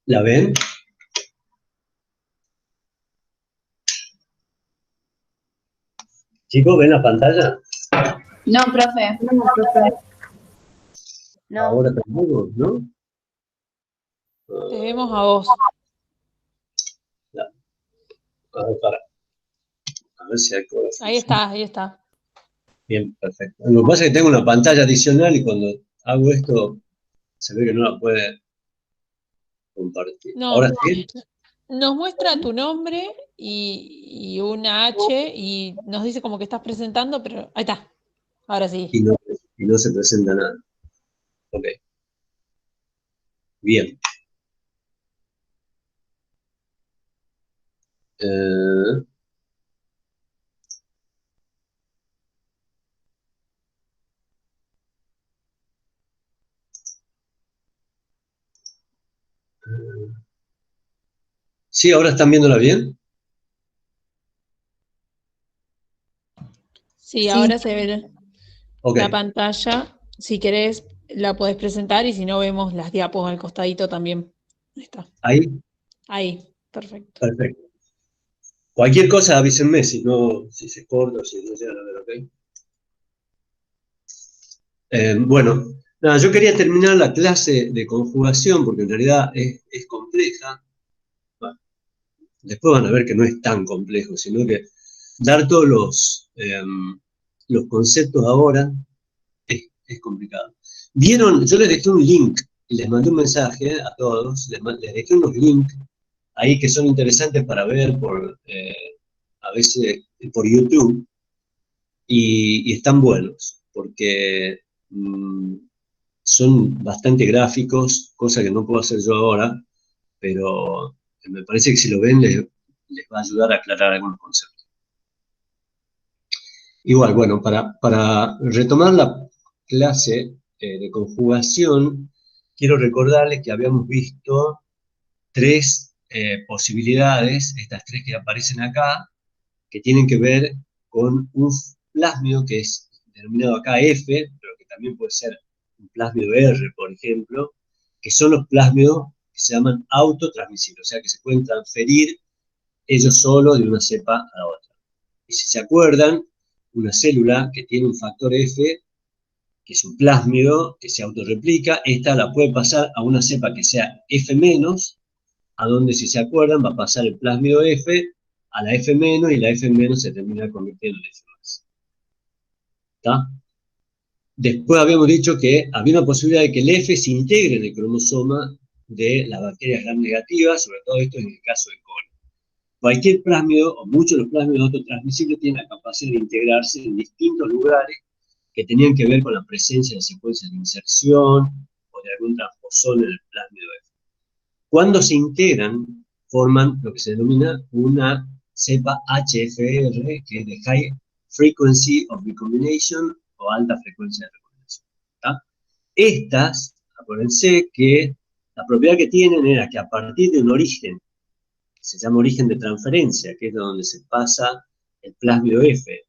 ¿La ven? Chicos, ¿ven la pantalla? No, profe. No. Ahora tampoco, ¿no? Te vemos a vos. A ver, a ver si hay cosas. Ahí está, ahí está. Bien, perfecto. Lo que pasa es que tengo una pantalla adicional y cuando hago esto se ve que no la puede compartir. No, ¿Ahora sí? nos muestra tu nombre y una H y nos dice como que estás presentando, pero ahí está. Ahora sí. Y no se presenta nada. Ok. Bien. ¿Sí? ¿Ahora están viéndola bien? Sí, ahora se ve Ok. la pantalla. Si querés, la podés presentar y si no, vemos las diapos al costadito también. Ahí está. ¿Ahí? Ahí, perfecto. Perfecto. Cualquier cosa avísenme si se corta o si no llegan a ver, ¿ok? Bueno, nada, yo quería terminar la clase de conjugación porque en realidad es compleja. Bueno, después van a ver que no es tan complejo, sino que dar todos los conceptos ahora es complicado. ¿Vieron? Yo les dejé un link y les mandé un mensaje a todos, les dejé unos links ahí que son interesantes para ver a veces por YouTube y están buenos porque son bastante gráficos, cosa que no puedo hacer yo ahora, pero me parece que si lo ven les va a ayudar a aclarar algunos conceptos. Igual, bueno, para retomar la clase de conjugación, quiero recordarles que habíamos visto tres posibilidades, estas tres que aparecen acá, que tienen que ver con un plásmido que es denominado acá F, pero que también puede ser un plásmido R, por ejemplo, que son los plásmidos que se llaman autotransmisibles, o sea, que se pueden transferir ellos solos de una cepa a la otra. Y si se acuerdan, una célula que tiene un factor F, que es un plásmido que se autorreplica, esta la puede pasar a una cepa que sea F-, a donde, si se acuerdan, va a pasar el plásmido F a la F- y la F- se termina convirtiendo en F+. ¿Está? Después habíamos dicho que había una posibilidad de que el F se integre en el cromosoma de las bacterias gram negativas, sobre todo esto en el caso de coli. Cualquier plásmido, o muchos de los plásmidos autotransmisibles, tienen la capacidad de integrarse en distintos lugares que tenían que ver con la presencia de secuencias de inserción o de algún transposón en el plásmido F. Cuando se integran, forman lo que se denomina una cepa HFR, que es de High Frequency of Recombination o alta frecuencia de recombinación. ¿Tá? Estas, acuérdense que la propiedad que tienen era que a partir de un origen, se llama origen de transferencia, que es donde se pasa el plásmido F,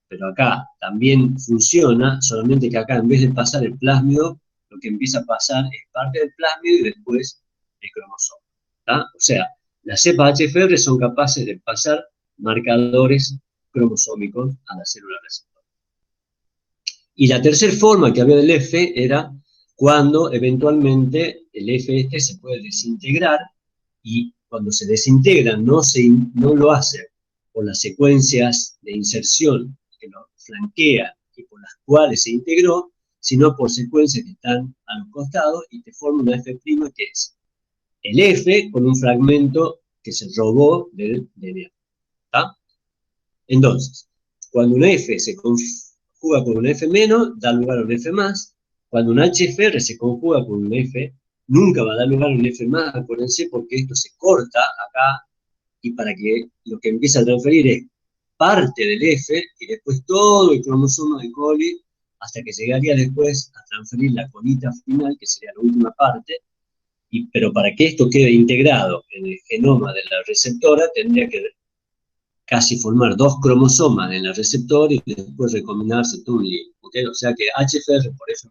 pero acá también funciona, solamente que acá en vez de pasar el plásmido, lo que empieza a pasar es parte del plásmido y después el cromosoma. ¿Tá? O sea, las cepas HFR son capaces de pasar marcadores cromosómicos a la célula receptora. Y la tercera forma que había del F era cuando eventualmente el F este se puede desintegrar y cuando se desintegra no lo hace por las secuencias de inserción que lo flanquean y por las cuales se integró, sino por secuencias que están a los costados y te forma una F' que es el F con un fragmento que se robó del DNA. ¿Tá? Entonces, cuando una F se conjuga con un F-, da lugar a un F+. Cuando un HFR se conjuga con un F, nunca va a dar lugar a un F+, acuérdense, porque esto se corta acá, y para que lo que empieza a transferir es parte del F, y después todo el cromosoma de coli, hasta que llegaría después a transferir la colita final, que sería la última parte, pero para que esto quede integrado en el genoma de la receptora, tendría que casi formar dos cromosomas en el receptor y después recombinarse todo un lío, ¿ok? O sea que HFR por F-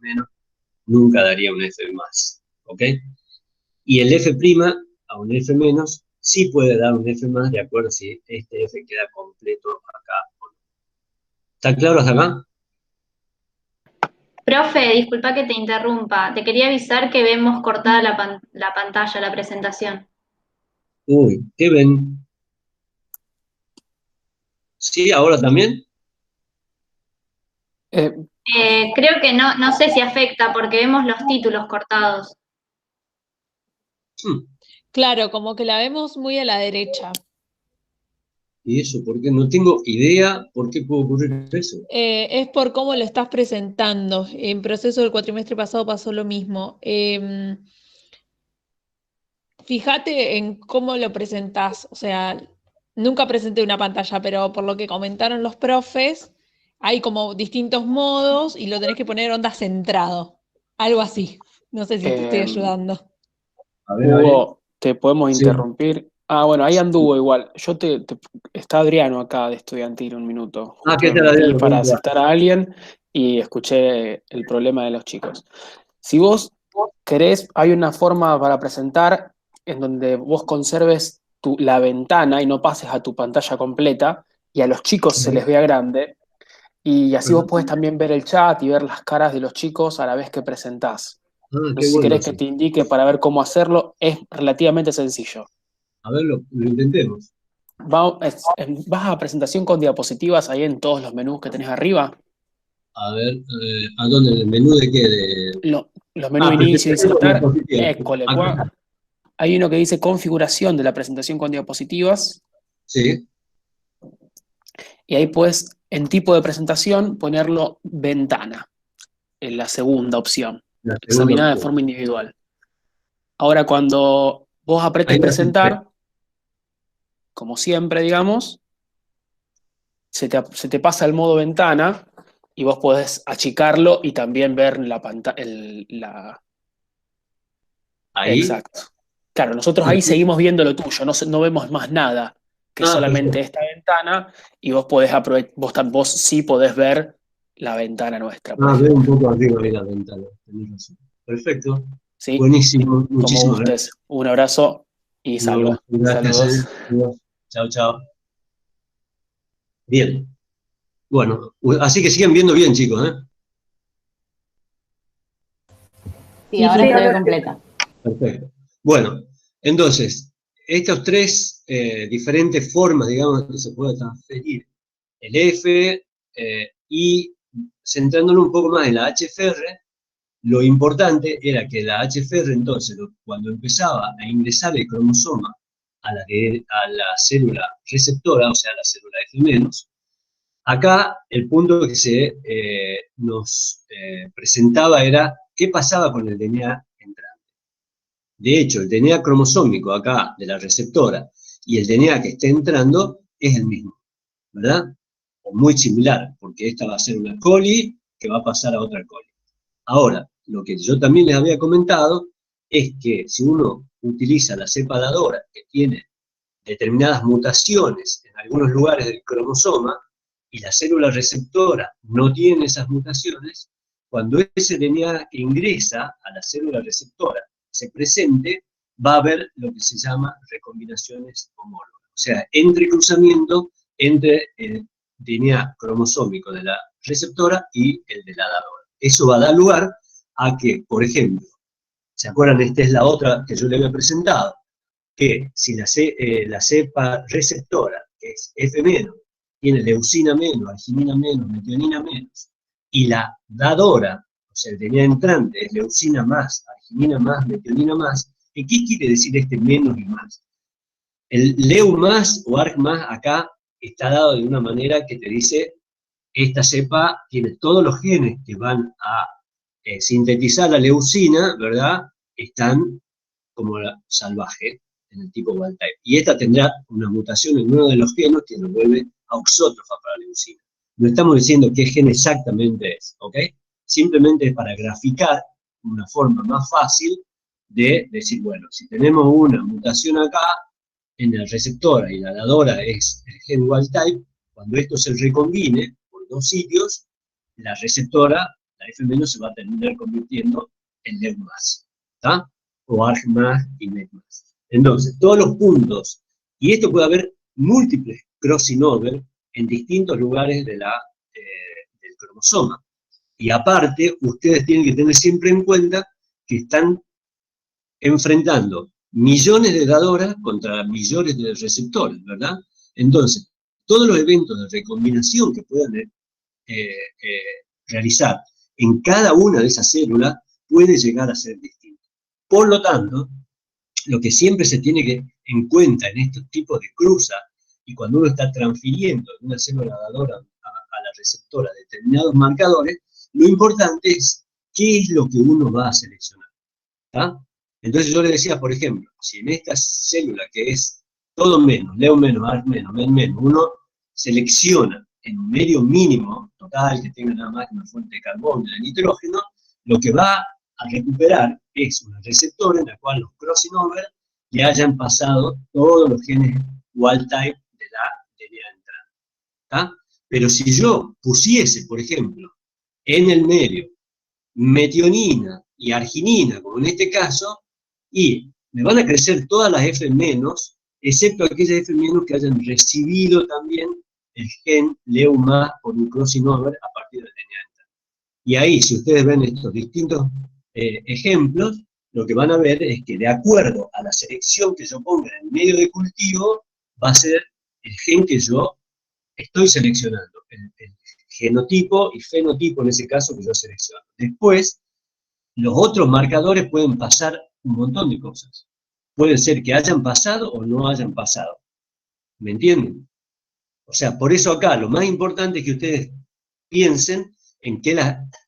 nunca daría un F+, ¿ok? Y el F' a un F menos sí puede dar un F más de acuerdo si este F queda completo acá o no. ¿Está claro hasta acá? Profe, disculpa que te interrumpa. Te quería avisar que vemos cortada la pantalla, la presentación. Uy, ¿qué ven? ¿Sí? ¿Ahora también? Eh, Creo que no sé si afecta porque vemos los títulos cortados. Hmm, Claro, como que la vemos muy a la derecha. ¿Y eso? ¿Por qué? No tengo idea por qué puede ocurrir eso. Es por cómo lo estás presentando. En proceso del cuatrimestre pasado pasó lo mismo. Fíjate en cómo lo presentás. O sea, nunca presenté una pantalla, pero por lo que comentaron los profes, hay como distintos modos y lo tenés que poner onda centrado. Algo así. No sé si te estoy eh, ayudando. A ver. Hugo, ¿te podemos Sí. interrumpir? Ah, bueno, ahí anduvo igual. Está Adriano acá de Estudiantil un minuto. Ah, Justo ¿qué me tal, metí Adriano? para ¿Cómo te va? aceptar a alguien y escuché el problema de los chicos. Si vos querés, hay una forma para presentar en donde vos conserves la ventana y no pases a tu pantalla completa y a los chicos se les vea grande. Y así vos podés también ver el chat y ver las caras de los chicos a la vez que presentás. Ah, No qué sé si bueno querés que eso. te indique para ver cómo hacerlo, es relativamente sencillo. A ver, lo intentemos. Vas a presentación con diapositivas ahí en todos los menús que tenés arriba. A ver, ¿a dónde? ¿El menú de qué? Los menús Ah, inicio, presentación con insertar, diapositivas. école, Acá. hay uno que dice configuración de la presentación con diapositivas Sí, y ahí puedes en tipo de presentación ponerlo ventana, en la segunda opción, la segunda examinada de opción. forma individual. Ahora cuando vos apretes Ahí la acepté. presentar, como siempre, digamos, se te pasa el modo ventana y vos podés achicarlo y también ver la pantalla. Ahí. Exacto. Claro, nosotros ahí seguimos viendo lo tuyo, no vemos más nada que Ah, solamente perfecto. esta ventana y vos podés vos sí podés ver la ventana nuestra, por Ah, veo un ejemplo. poco arriba ahí la ventana. Tenés razón. Perfecto. ¿Sí? Buenísimo. Como Muchísimas gracias. gustes. Un abrazo y Un abrazo. salva. Gracias, Saludos. Adiós. Chao, chao. Bien. Bueno, así que siguen viendo bien, chicos, ¿eh? Sí, ahora se ve completa. Perfecto. Bueno, entonces, estas tres diferentes formas, digamos, que se puede transferir el F y centrándonos un poco más en la HFR, lo importante era que la HFR entonces, cuando empezaba a ingresar el cromosoma a la célula receptora, o sea, a la célula F-, acá el punto que se nos presentaba era qué pasaba con el DNA entrante. De hecho, el DNA cromosómico acá de la receptora y el DNA que está entrando es el mismo, ¿verdad? O muy similar, porque esta va a ser una coli que va a pasar a otra coli. Ahora, lo que yo también les había comentado es que si uno utiliza la cepa dadora que tiene determinadas mutaciones en algunos lugares del cromosoma y la célula receptora no tiene esas mutaciones, cuando ese DNA que ingresa a la célula receptora se presente, va a haber lo que se llama recombinaciones homólogas. O sea, entrecruzamiento entre el DNA cromosómico de la receptora y el de la dadora. Eso va a dar lugar a que, por ejemplo, ¿se acuerdan? Esta es la otra que yo le había presentado, que si la cepa receptora, que es F-, tiene leucina menos, arginina menos, metionina menos, y la dadora, o sea, el DNA entrante es leucina más, arginina más, metionina más, ¿qué quiere decir este menos y más? El leu más o arg más acá está dado de una manera que te dice, esta cepa tiene todos los genes que van a sintetizar la leucina, ¿verdad? Están como la salvaje, en el tipo wild type. Y esta tendrá una mutación en uno de los genes que lo vuelve auxótrofa para la leucina. No estamos diciendo qué gen exactamente es, ¿ok? Simplemente es para graficar una forma más fácil de decir, bueno, si tenemos una mutación acá, en el receptor y la dadora es el gen wild type, cuando esto se recombine por dos sitios, la receptora, la F- se va a terminar convirtiendo en LEU+. ¿Está? o ARG más y MET más. Entonces, todos los puntos, y esto puede haber múltiples crossing over en distintos lugares del cromosoma. Y aparte, ustedes tienen que tener siempre en cuenta que están enfrentando millones de dadoras contra millones de receptores, ¿verdad? Entonces, todos los eventos de recombinación que puedan realizar en cada una de esas células puede llegar a ser distinto. Por lo tanto, lo que siempre se tiene que en cuenta en estos tipos de cruzas, y cuando uno está transfiriendo de una célula dadora a la receptora determinados marcadores, lo importante es qué es lo que uno va a seleccionar. ¿Tá? Entonces yo le decía, por ejemplo, si en esta célula que es todo menos, leo menos, ARG menos, MET menos, uno selecciona en un medio mínimo total que tenga nada más que una fuente de carbono y de nitrógeno, lo que va a recuperar es una receptora en la cual los crossing over le hayan pasado todos los genes wild type de la DNA entrante. ¿Tá? Pero si yo pusiese, por ejemplo, en el medio metionina y arginina, como en este caso, y me van a crecer todas las F-, excepto aquellas F- que hayan recibido también el gen LEU+ por un crossing over a partir del DNA. Y ahí, si ustedes ven estos distintos ejemplos, lo que van a ver es que de acuerdo a la selección que yo ponga en el medio de cultivo, va a ser el gen que yo estoy seleccionando, el genotipo y fenotipo en ese caso que yo selecciono. Después, los otros marcadores pueden pasar un montón de cosas. Puede ser que hayan pasado o no hayan pasado. ¿Me entienden? O sea, por eso acá lo más importante es que ustedes piensen en que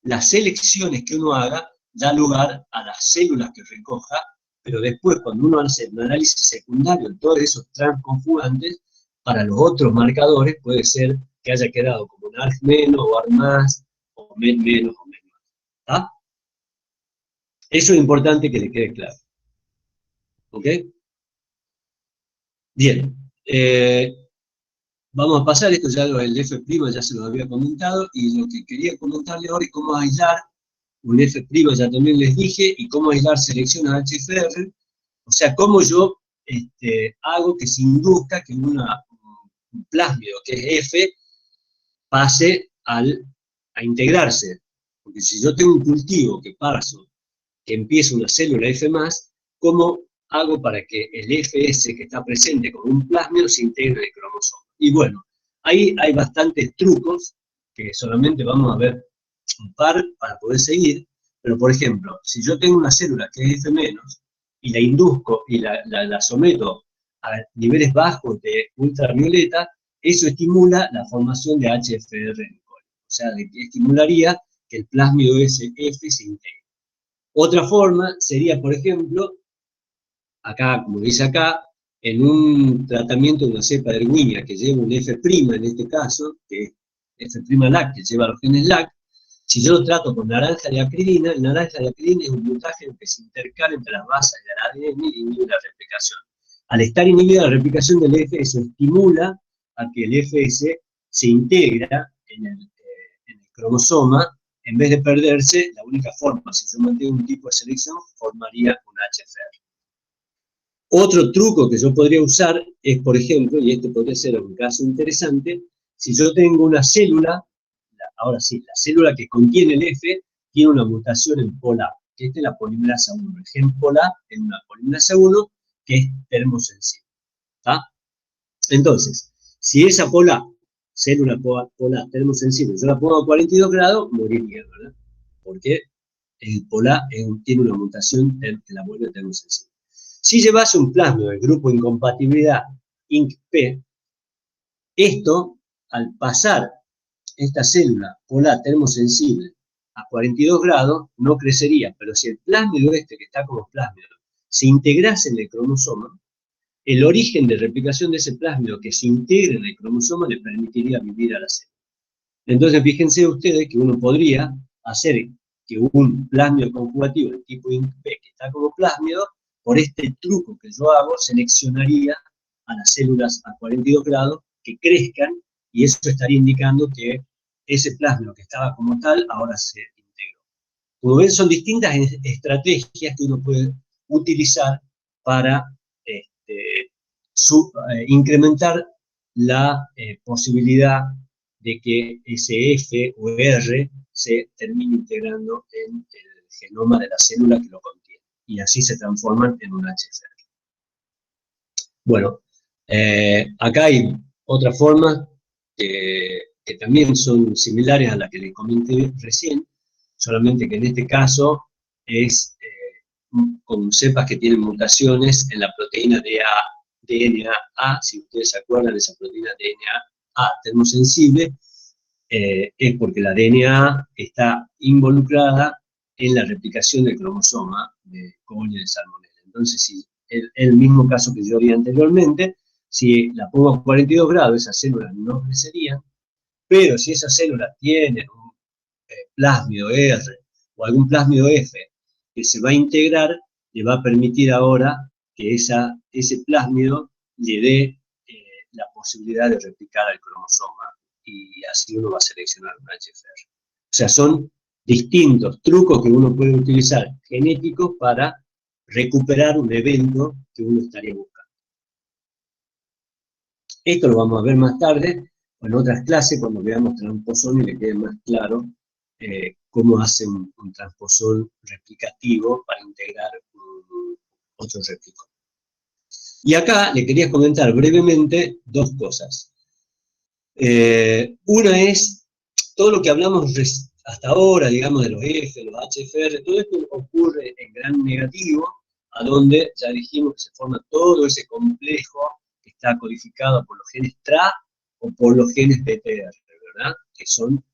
las selecciones que uno haga da lugar a las células que recoja, pero después cuando uno hace un análisis secundario de todos esos transconjugantes, para los otros marcadores puede ser que haya quedado como un ARG menos, o ARG más, o MET menos, o MET más. ¿Está? Eso es importante que le quede claro. ¿Ok? Bien. Vamos a pasar, esto ya el F' ya se lo había comentado, y lo que quería comentarle ahora es cómo aislar un F', ya también les dije, y cómo aislar selección a HFR, o sea, cómo yo hago que se induzca que un plásmido que es F pase a integrarse. Porque si yo tengo un cultivo que paso, que empieza una célula F+, ¿cómo hago para que el FS que está presente con un plásmido se integre en el cromosoma? Y bueno, ahí hay bastantes trucos, que solamente vamos a ver un par para poder seguir, pero por ejemplo, si yo tengo una célula que es F-, y la induzco y la someto a niveles bajos de ultravioleta, eso estimula la formación de HFR en el cólon. O sea, estimularía que el plásmido SF se integre. Otra forma sería, por ejemplo, acá, como dice acá, en un tratamiento de una cepa de Erwinia que lleva un F' en este caso, que es F' LAC, que lleva los genes LAC, si yo lo trato con naranja de acridina, el naranja de acridina es un mutágeno que se intercala entre las bases del ADN y inhibe la replicación. Al estar inhibida la replicación del FS, estimula a que el FS se integra en el cromosoma. En vez de perderse, la única forma, si yo mantengo un tipo de selección, formaría un HFR. Otro truco que yo podría usar es, por ejemplo, y este podría ser un caso interesante, si yo tengo una célula, ahora sí, la célula que contiene el F tiene una mutación en POLA, que esta es la polimerasa 1. El gen POLA es una polimerasa 1 que es termosensible. ¿Tá? Entonces, si esa célula POLA termosensible, yo la pongo a 42 grados, moriría, ¿verdad? Porque el POLA tiene una mutación que la vuelve termosensible. Si llevase un plasma del grupo incompatibilidad INC-P, esto, al pasar esta célula polar termosensible a 42 grados, no crecería, pero si el plásmido que está como plásmido se integrase en el cromosoma, el origen de replicación de ese plásmido que se integre en el cromosoma le permitiría vivir a la célula. Entonces, fíjense ustedes que uno podría hacer que un plásmido conjugativo del tipo INC-P que está como plásmido, por este truco que yo hago, seleccionaría a las células a 42 grados que crezcan, y eso estaría indicando que ese plásmido que estaba como tal, ahora se integró. Como ven, son distintas estrategias que uno puede utilizar para incrementar la posibilidad de que ese F o R se termine integrando en el genoma de la célula que lo contiene, y así se transforman en un HFR. Bueno, acá hay otras formas que también son similares a las que les comenté recién, solamente que en este caso es con cepas que tienen mutaciones en la proteína DNA, si ustedes se acuerdan de esa proteína DNA termosensible, es porque la DNA está involucrada en la replicación del cromosoma de Cogne de Salmonella. Entonces, si el mismo caso que yo vi anteriormente, si la pongo a 42 grados, esas células no crecerían, pero si esas células tienen un plásmido R o algún plásmido F que se va a integrar, le va a permitir ahora que ese plásmido le dé la posibilidad de replicar el cromosoma, y así uno va a seleccionar un HFR. O sea, son distintos trucos que uno puede utilizar genéticos para recuperar un evento que uno estaría buscando. Esto lo vamos a ver más tarde, en otras clases, cuando veamos transposón y le quede más claro cómo hace un transposón replicativo para integrar otro replicón. Y acá le quería comentar brevemente dos cosas. Una es todo lo que hablamos hasta ahora, digamos, de los F, los HFR, todo esto ocurre en gran negativo, a donde ya dijimos que se forma todo ese complejo que está codificado por los genes TRA o por los genes PTR, ¿verdad? Que son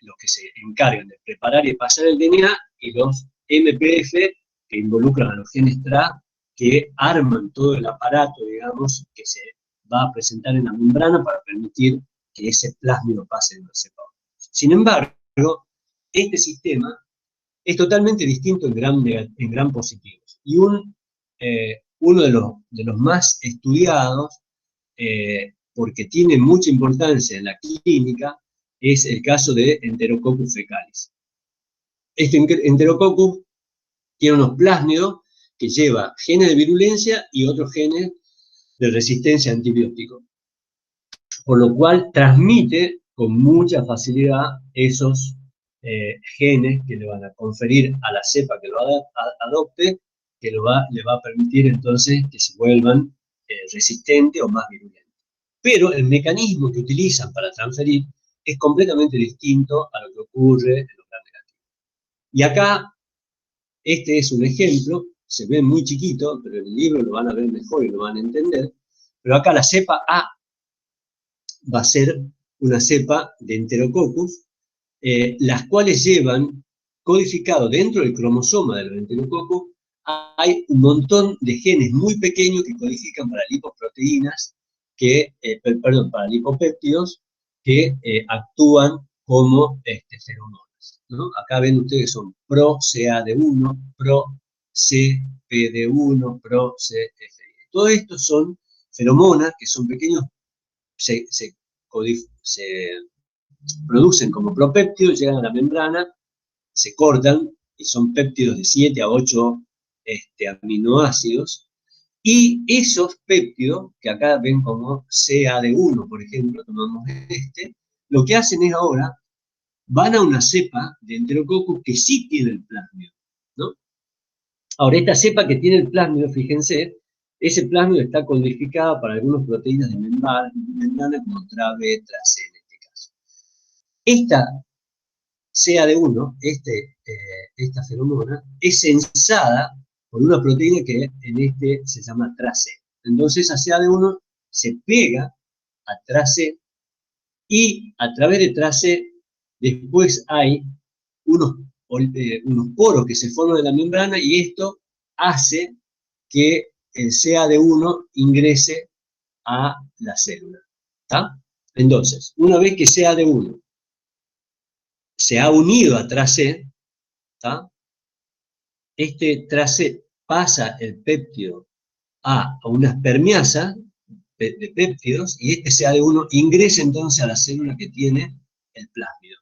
los que se encargan de preparar y pasar el DNA, y los MPF, que involucran a los genes TRA, que arman todo el aparato, digamos, que se va a presentar en la membrana para permitir que ese plásmido pase de una cepa a otra. Sin embargo, este sistema es totalmente distinto en gran positivo. Y uno de los más estudiados, porque tiene mucha importancia en la clínica, es el caso de Enterococcus fecalis. Este Enterococcus tiene unos plásmidos que lleva genes de virulencia y otros genes de resistencia a antibióticos, por lo cual transmite con mucha facilidad esos genes que le van a conferir a la cepa que lo adopte, que le va a permitir entonces que se vuelvan resistentes o más virulentes. Pero el mecanismo que utilizan para transferir es completamente distinto a lo que ocurre en los gram negativos. Y acá, este es un ejemplo, se ve muy chiquito, pero en el libro lo van a ver mejor y lo van a entender. Pero acá la cepa A va a ser una cepa de Enterococcus, las cuales llevan codificado dentro del cromosoma del Enterococcus, hay un montón de genes muy pequeños que codifican para lipoproteínas, para lipopéptidos, que actúan como feromonas, ¿no? Acá ven ustedes que son pro-CAD1, pro-CPD1, pro-CFI. Todo esto son feromonas que son pequeños, se producen como propéptidos, llegan a la membrana, se cortan, y son péptidos de 7 a 8 aminoácidos, y esos péptidos, que acá ven como CAD1, por ejemplo, tomamos lo que hacen es ahora, van a una cepa de Enterococcus que sí tiene el plásmido, ¿no? Ahora, esta cepa que tiene el plásmido, fíjense, ese plásmido está codificado para algunas proteínas de membrana como TRA-B, TRA-C en este caso. Esta CAD1, esta feromona, es sensada por una proteína que en se llama TRA-C. Entonces esa CAD1 se pega a TRA-C, y a través de TRA-C después hay unos poros que se forman en la membrana, y esto hace que el CAD1 ingrese a la célula, ¿está? Entonces, una vez que CAD1 se ha unido a TRA-C, ¿está? Este TRA-C pasa el péptido a una permeasa de péptidos, y este CAD1 ingresa entonces a la célula que tiene el plásmido.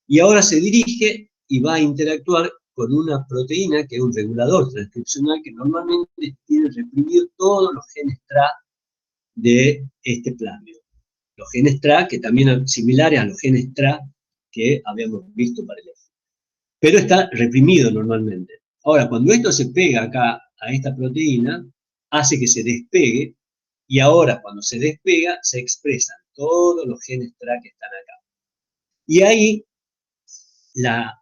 Y ahora se dirige y va a interactuar con una proteína que es un regulador transcripcional que normalmente tiene reprimido todos los genes TRA de este plásmido. Los genes TRA, que también son similares a los genes TRA que habíamos visto para el F. Pero está reprimido normalmente. Ahora, cuando esto se pega acá a esta proteína, hace que se despegue, y ahora cuando se despega, se expresan todos los genes TRA que están acá. Y ahí,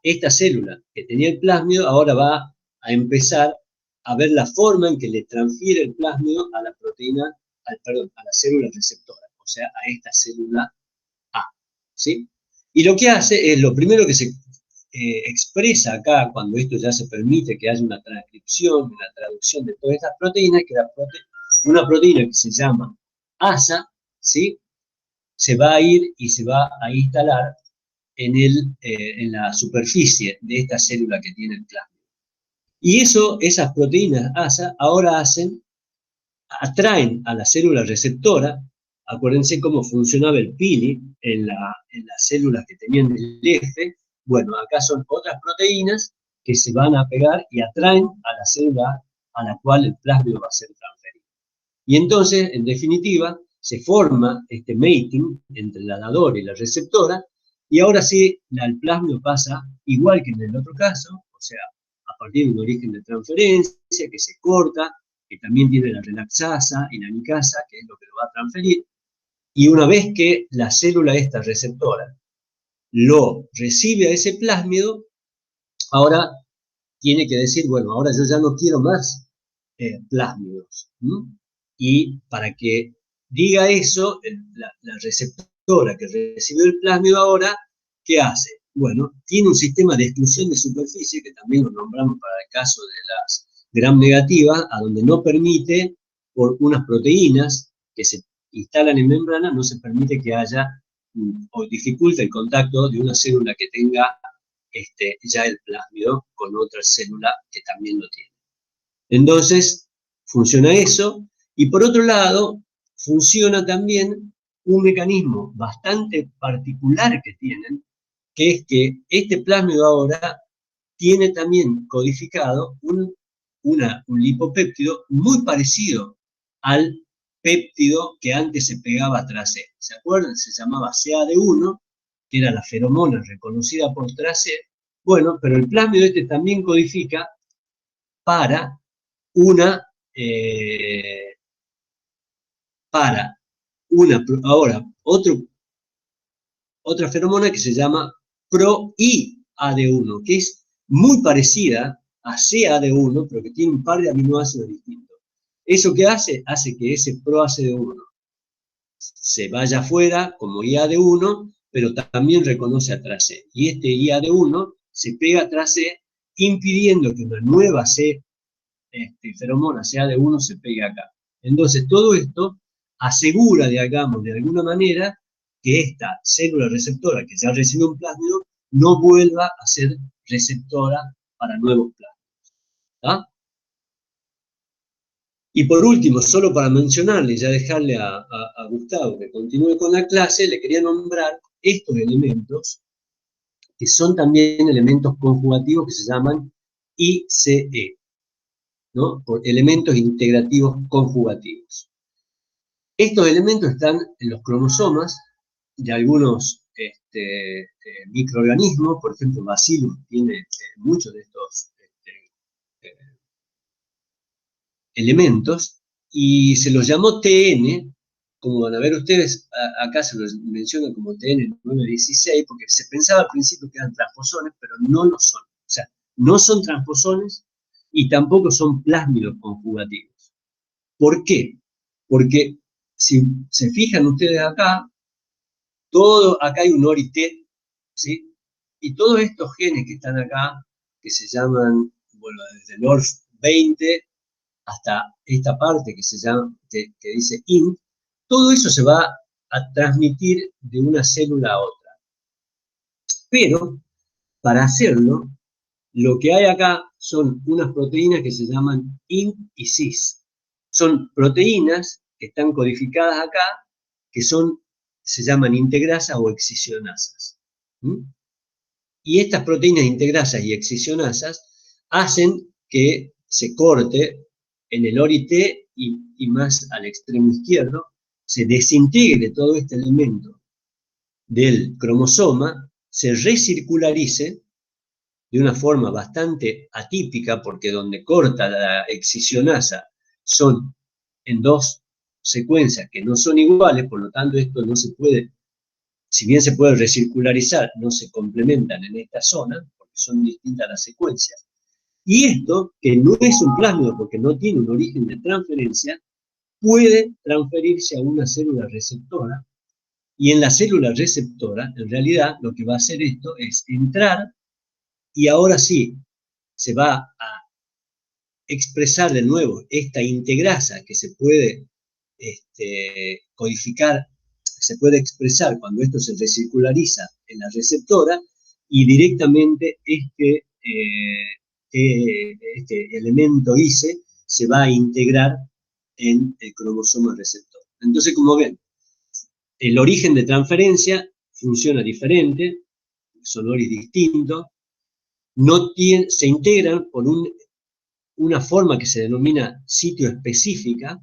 esta célula que tenía el plásmido, ahora va a empezar a ver la forma en que le transfiere el plásmido a la proteína, a la célula receptora, o sea, a esta célula A, ¿sí? Y lo que hace es, lo primero que se expresa acá, cuando esto ya se permite que haya una transcripción, una traducción de todas estas proteínas, que una proteína que se llama ASA, ¿sí? Se va a ir y se va a instalar en la superficie de esta célula que tiene el plásmido. Y esas proteínas ASA ahora atraen a la célula receptora. Acuérdense cómo funcionaba el pili en las células que tenían el F. Bueno, acá son otras proteínas que se van a pegar y atraen a la célula a la cual el plásmido va a ser transferido. Y entonces, en definitiva, se forma este mating entre la dadora y la receptora, y ahora sí, el plásmido pasa igual que en el otro caso, o sea, a partir de un origen de transferencia que se corta, que también tiene la relaxasa y la amicasa, que es lo que lo va a transferir, y una vez que la célula esta receptora lo recibe a ese plásmido, ahora tiene que decir, bueno, ahora yo ya no quiero más plásmidos. Y para que diga eso, la receptora que recibió el plásmido ahora, ¿qué hace? Bueno, tiene un sistema de exclusión de superficie, que también lo nombramos para el caso de las gram negativas, a donde no permite, por unas proteínas que se instalan en membrana, no se permite que haya o dificulta el contacto de una célula que tenga ya el plásmido con otra célula que también lo tiene. Entonces, funciona eso, y por otro lado, funciona también un mecanismo bastante particular que tienen, que es que este plásmido ahora tiene también codificado un lipopéptido muy parecido al péptido que antes se pegaba tras él. ¿Se acuerdan? Se llamaba CAD1, que era la feromona reconocida por tras él. Bueno, pero el plásmido este también codifica para otra feromona que se llama ProIAD1, que es muy parecida a CAD1, pero que tiene un par de aminoácidos distintos. ¿Eso qué hace? Hace que ese ProAD1 se vaya afuera como IAD1, pero también reconoce a tras C. Y este IAD1 se pega a tras C, impidiendo que una nueva feromona CAD1 se pegue acá. Entonces, todo esto asegura, digamos, de alguna manera, que esta célula receptora que ya recibió un plásmido no vuelva a ser receptora para nuevos plásmidos. ¿Ah? Y por último, solo para mencionarle y ya dejarle a Gustavo que continúe con la clase, le quería nombrar estos elementos, que son también elementos conjugativos que se llaman ICE, ¿no? Por elementos integrativos conjugativos. Estos elementos están en los cromosomas de algunos microorganismos, por ejemplo, Bacillus tiene muchos de estos elementos, y se los llamó TN, como van a ver ustedes, acá se los menciona como TN 916, porque se pensaba al principio que eran transposones, pero no lo son. O sea, no son transposones y tampoco son plásmidos conjugativos. ¿Por qué? Porque si se fijan ustedes acá, acá hay un ORI-T, ¿sí? Y todos estos genes que están acá, que se llaman, bueno, desde el ORF20 hasta esta parte que se llama, que dice INT, todo eso se va a transmitir de una célula a otra. Pero, para hacerlo, lo que hay acá son unas proteínas que se llaman INT y CIS. Son proteínas que están codificadas acá, que se llaman integrasa o excisionasas. Y estas proteínas integrasas y excisionasas hacen que se corte en el ORI T y más al extremo izquierdo, se desintegre todo este elemento del cromosoma, se recircularice de una forma bastante atípica, porque donde corta la excisionasa son en dos secuencias que no son iguales, por lo tanto esto no se puede, si bien se puede recircularizar, no se complementan en esta zona, porque son distintas las secuencias. Y esto, que no es un plásmido porque no tiene un origen de transferencia, puede transferirse a una célula receptora, y en la célula receptora, en realidad, lo que va a hacer esto es entrar, y ahora sí, se va a expresar de nuevo esta integrasa que se puede codificar, se puede expresar cuando esto se recirculariza en la receptora, y directamente este elemento ICE se va a integrar en el cromosoma receptor. Entonces, como ven, el origen de transferencia funciona diferente, son ORIs distintos, se integran por una forma que se denomina sitio específica,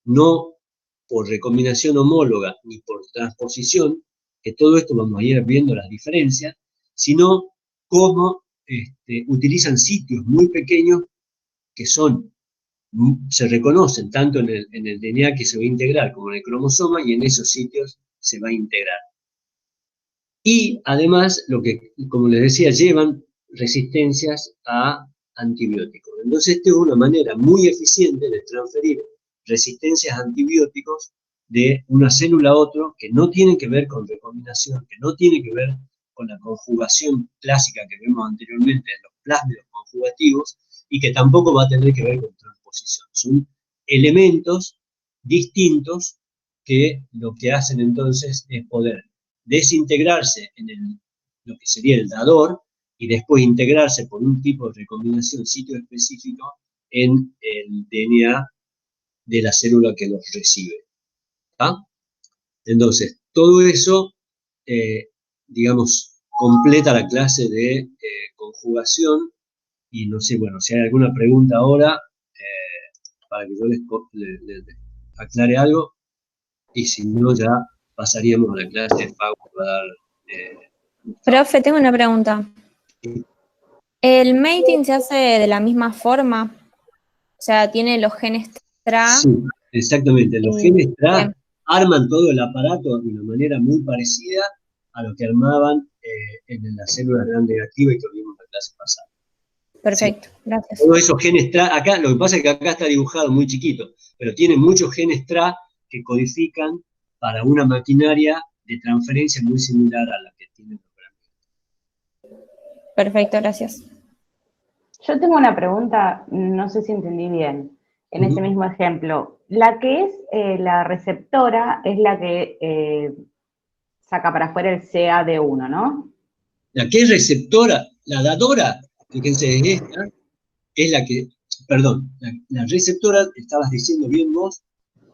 no por recombinación homóloga ni por transposición, que todo esto vamos a ir viendo las diferencias, sino cómo utilizan sitios muy pequeños que se reconocen tanto en el DNA que se va a integrar como en el cromosoma, y en esos sitios se va a integrar. Y además, como les decía, llevan resistencias a antibióticos. Entonces, esta es una manera muy eficiente de transferir resistencias a antibióticos de una célula a otra, que no tienen que ver con recombinación, que no tiene que ver con la conjugación clásica que vemos anteriormente en los plásmidos conjugativos, y que tampoco va a tener que ver con transposición. Son elementos distintos que lo que hacen entonces es poder desintegrarse en lo que sería el dador, y después integrarse por un tipo de recombinación sitio específico en el DNA de la célula que los recibe. ¿Ah? Entonces, todo eso, digamos, completa la clase de conjugación, y no sé, bueno, si hay alguna pregunta ahora, para que yo les aclare algo, y si no, ya pasaríamos a la clase de Pau, que va a dar... Profe, tengo una pregunta. ¿El mating se hace de la misma forma? O sea, ¿tiene los genes TRA? Sí, exactamente. Los genes TRA arman todo el aparato de una manera muy parecida a lo que armaban en la célula gram negativa y que vimos en la clase pasada. Perfecto, sí. Gracias. Todos esos genes TRA, acá, lo que pasa es que acá está dibujado muy chiquito, pero tiene muchos genes TRA que codifican para una maquinaria de transferencia muy similar a la que tienen los gram. Perfecto, gracias. Yo tengo una pregunta, no sé si entendí bien, en ese mismo ejemplo. La que es la receptora es la que saca para afuera el CAD1, ¿no? La que es receptora, la dadora, fíjense, esta, es la que, perdón, la receptora, estabas diciendo bien vos,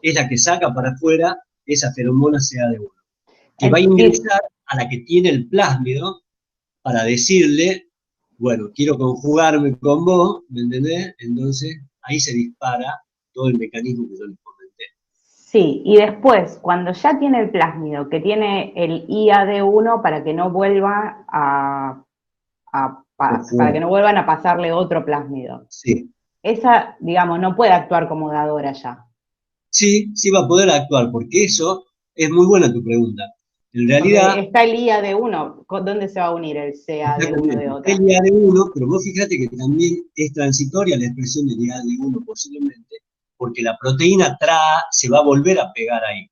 es la que saca para afuera esa feromona CAD1, que va a ingresar a la que tiene el plásmido para decirle, bueno, quiero conjugarme con vos, ¿me entendés? Entonces, ahí se dispara todo el mecanismo que yo les comenté. Sí, y después, cuando ya tiene el plásmido, que tiene el IAD1 para que no vuelva para que no vuelvan a pasarle otro plásmido. Sí. Esa, digamos, no puede actuar como dadora ya. Sí, sí va a poder actuar, porque eso es muy buena tu pregunta. En realidad... Porque está el IAD1, ¿dónde se va a unir el CAD1 de otra? El IAD1, pero vos fíjate que también es transitoria la expresión del IAD1 posiblemente, porque la proteína TRA se va a volver a pegar ahí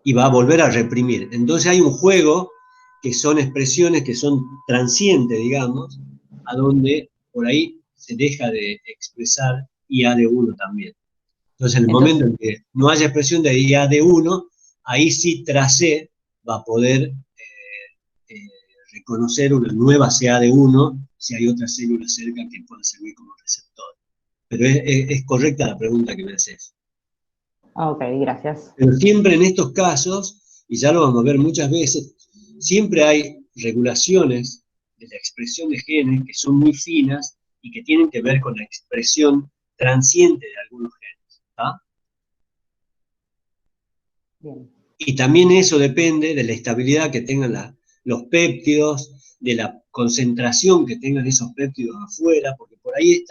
y va a volver a reprimir. Entonces hay un juego que son expresiones que son transientes, digamos, a donde por ahí se deja de expresar IAD1 también. Entonces en el momento en que no haya expresión de IAD1, ahí sí TRA-C va a poder reconocer una nueva CAD1 si hay otra célula cerca que pueda servir como receptor. Pero es correcta la pregunta que me haces. Ok, gracias. Pero siempre en estos casos, y ya lo vamos a ver muchas veces, siempre hay regulaciones de la expresión de genes que son muy finas y que tienen que ver con la expresión transiente de algunos genes. ¿Tá? Bien. Y también eso depende de la estabilidad que tengan los péptidos, de la concentración que tengan esos péptidos afuera, porque por ahí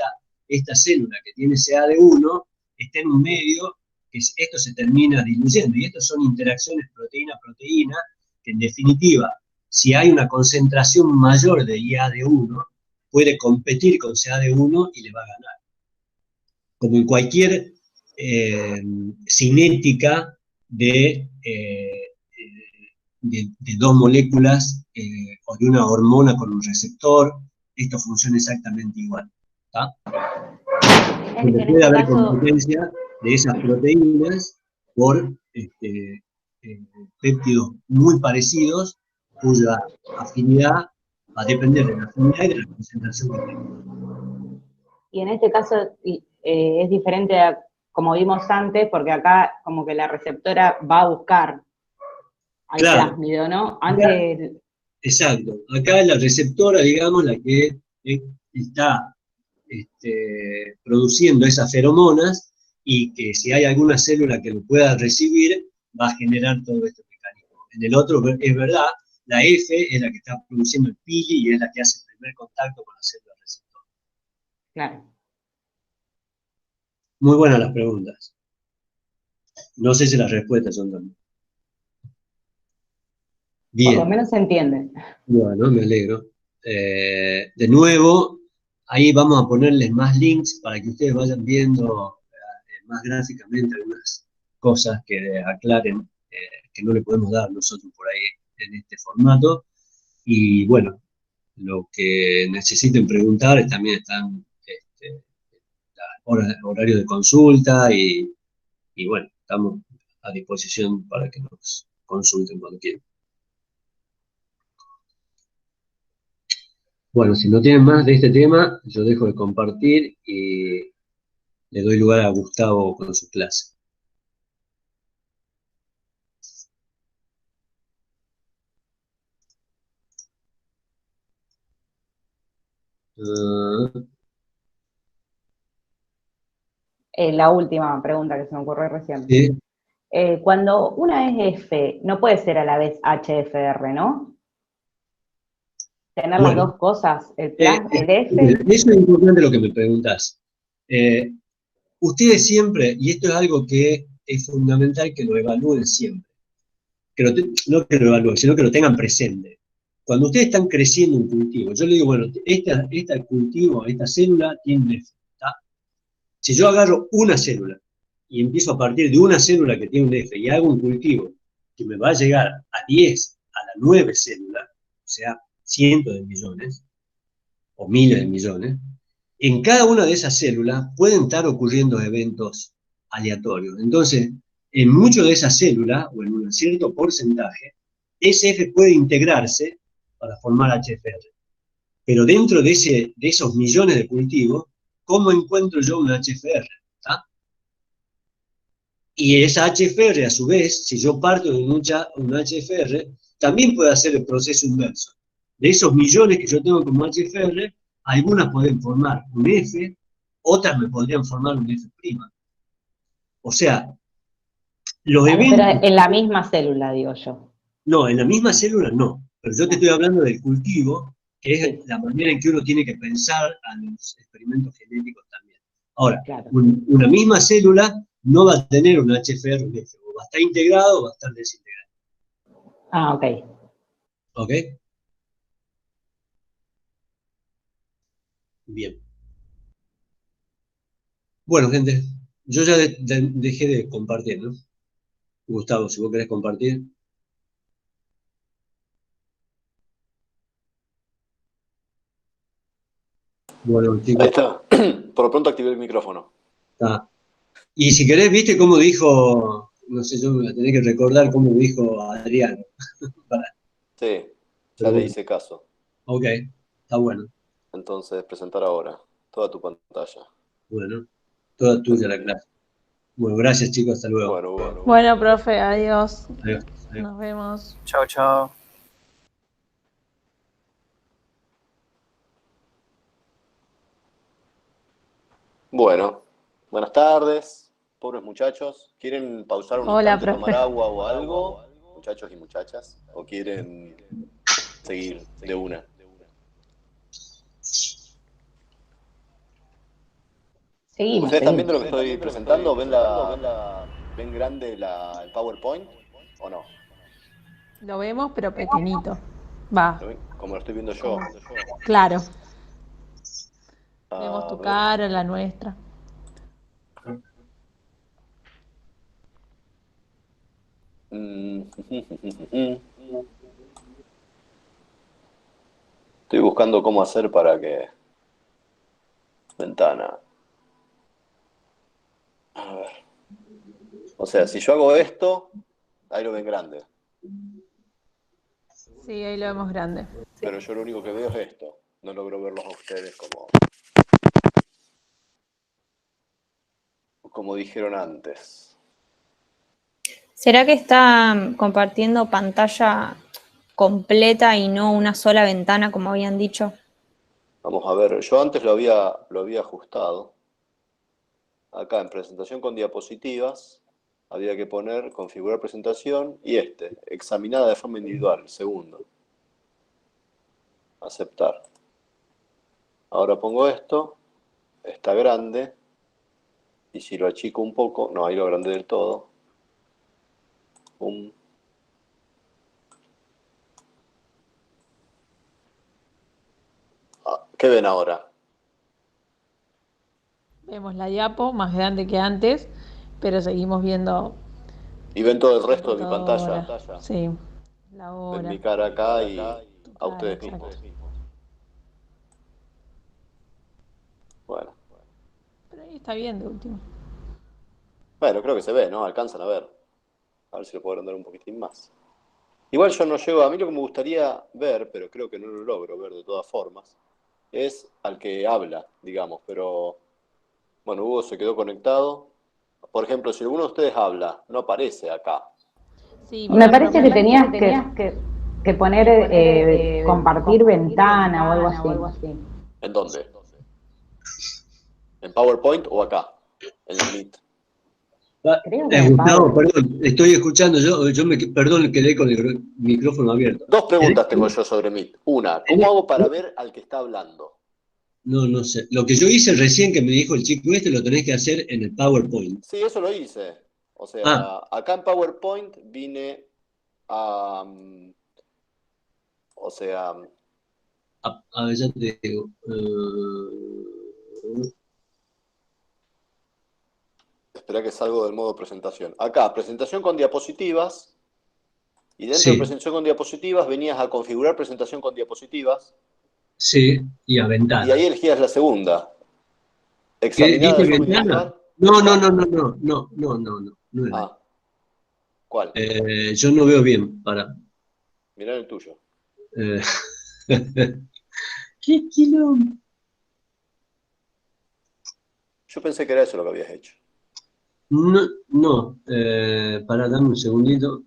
esta célula que tiene CAD1 está en un medio que esto se termina diluyendo, y estas son interacciones proteína-proteína, que en definitiva, si hay una concentración mayor de IAD1, puede competir con CAD1 y le va a ganar. Como en cualquier cinética de dos moléculas o de una hormona con un receptor, esto funciona exactamente igual. ¿Tá? Puede haber competencia de esas proteínas por péptidos muy parecidos, cuya afinidad va a depender de la afinidad y de la concentración que tengan. Y en este caso es diferente a como vimos antes, porque acá como que la receptora va a buscar al plásmido, ¿no? Antes... Exacto. Acá la receptora, digamos, la que está produciendo esas feromonas, y que si hay alguna célula que lo pueda recibir, va a generar todo este mecanismo. En el otro, es verdad, la F es la que está produciendo el pili y es la que hace el primer contacto con la célula receptora. Claro. Muy buenas las preguntas. No sé si las respuestas son también. Bien. Por lo menos se entiende. Bueno, me alegro. De nuevo, ahí vamos a ponerles más links para que ustedes vayan viendo más gráficamente algunas cosas que aclaren, que no le podemos dar nosotros por ahí en este formato. Y bueno, lo que necesiten preguntar también están horario de consulta y bueno, estamos a disposición para que nos consulten cuando quieran. Bueno, si no tienen más de este tema, yo dejo de compartir y le doy lugar a Gustavo con su clase. La última pregunta que se me ocurrió recién. ¿Sí? Cuando una es F, no puede ser a la vez HFR, ¿no? Tener las dos cosas, el F. Eso es importante lo que me preguntás. Ustedes siempre, y esto es algo que es fundamental que lo evalúen siempre, no que lo evalúen, sino que lo tengan presente. Cuando ustedes están creciendo un cultivo, yo le digo, bueno, este cultivo, esta célula tiene un F. ¿Tá? Si yo agarro una célula y empiezo a partir de una célula que tiene un F y hago un cultivo que me va a llegar a 10, a las 9 células, o sea, cientos de millones, o miles de millones, en cada una de esas células pueden estar ocurriendo eventos aleatorios. Entonces, en muchas de esas células, o en un cierto porcentaje, ese F puede integrarse para formar HFR. Pero dentro de esos millones de cultivos, ¿cómo encuentro yo un HFR? ¿Tá? Y esa HFR, a su vez, si yo parto de un HFR, también puede hacer el proceso inverso. De esos millones que yo tengo como HFR, algunas pueden formar un F, otras me podrían formar un F'. O sea, los eventos... Pero en la misma célula, digo yo. No, en la misma célula no. Pero yo te estoy hablando del cultivo, que es la manera en que uno tiene que pensar a los experimentos genéticos también. Ahora, claro, una misma célula no va a tener un HFR, un F, o va a estar integrado o va a estar desintegrado. Ah, ok. ¿Ok? Bien. Bueno, gente, yo ya dejé de compartir, ¿no? Gustavo, si vos querés compartir. Bueno, chicos. Ahí está. Por lo pronto activé el micrófono. Está. Y si querés, ¿viste cómo dijo? No sé, yo me la tenía que recordar cómo dijo Adriano. Sí, ya le hice caso. Ok, está bueno. Entonces, presentar ahora toda tu pantalla. Bueno, toda tuya la clase. Bueno, gracias chicos, hasta luego. Bueno, profe, adiós. Adiós. Nos vemos. Chao, chao. Bueno, buenas tardes, pobres muchachos. ¿Quieren pausar un Hola, instante, tomar profe. agua o algo, muchachos y muchachas? ¿O quieren seguir de una? Seguimos, ¿Ustedes están seguimos. viendo lo que estoy presentando? ¿Ven grande el PowerPoint o no? Lo vemos, pero pequeñito. Va, ¿Lo ven? Como lo estoy viendo yo. claro. Vemos A tu ver. cara, la nuestra. Estoy buscando cómo hacer para que... Ventana. A ver. O sea, si yo hago esto, ahí lo ven grande. Sí, ahí lo vemos grande. Pero yo lo único que veo es esto. No logro verlos a ustedes como dijeron antes. ¿Será que está compartiendo pantalla completa y no una sola ventana, como habían dicho? Vamos a ver, yo antes lo había ajustado. Acá en presentación con diapositivas, había que poner configurar presentación y examinada de forma individual, el segundo. Aceptar. Ahora pongo esto, está grande, y si lo achico un poco, no, ahí lo agrandé del todo. Pum. ¿Qué ven ahora? Vemos la diapo más grande que antes, pero seguimos viendo Y ven todo el la resto de mi pantalla. computadora. Sí, la Ven hora, mi cara acá y tu a cara, ustedes exacto. mismos. Bueno. Pero ahí está bien de último. Bueno, creo que se ve, ¿no? Alcanzan a ver. A ver si lo puedo agrandar un poquitín más. Igual yo no llego, a mí lo que me gustaría ver, pero creo que no lo logro ver de todas formas, es al que habla, digamos. Pero, bueno, Hugo se quedó conectado. Por ejemplo, si alguno de ustedes habla, no aparece acá. Sí, Me mira, parece que profe. tenías que poner compartir ventana o algo así. ¿En dónde? ¿En PowerPoint o acá? En el Meet. Creo que en Gustavo, PowerPoint. perdón, estoy escuchando, perdón, quedé con el micrófono abierto. Dos preguntas tengo yo sobre Meet. Una, ¿cómo hago para ver al que está hablando? No sé. Lo que yo hice recién que me dijo el chico lo tenés que hacer en el PowerPoint. Sí, eso lo hice. O Ah, sea, acá en PowerPoint vine a... O sea, a ver, ya te digo. espera que salgo del modo presentación. Acá, presentación con diapositivas. Y dentro de Sí, presentación con diapositivas venías a configurar presentación con diapositivas. sí, y a Y ahí ventana. elegías la segunda. ¿Qué Examinada dice de forma ventana? individual. No, no, Claro. no, no, no, no, no, no, no, no es ahí. Ah, ¿cuál? Yo no veo bien, para. Mirá el tuyo. Eh, ¿Qué quilombo? Yo pensé que era eso lo que habías hecho. No, no, para, dame un segundito.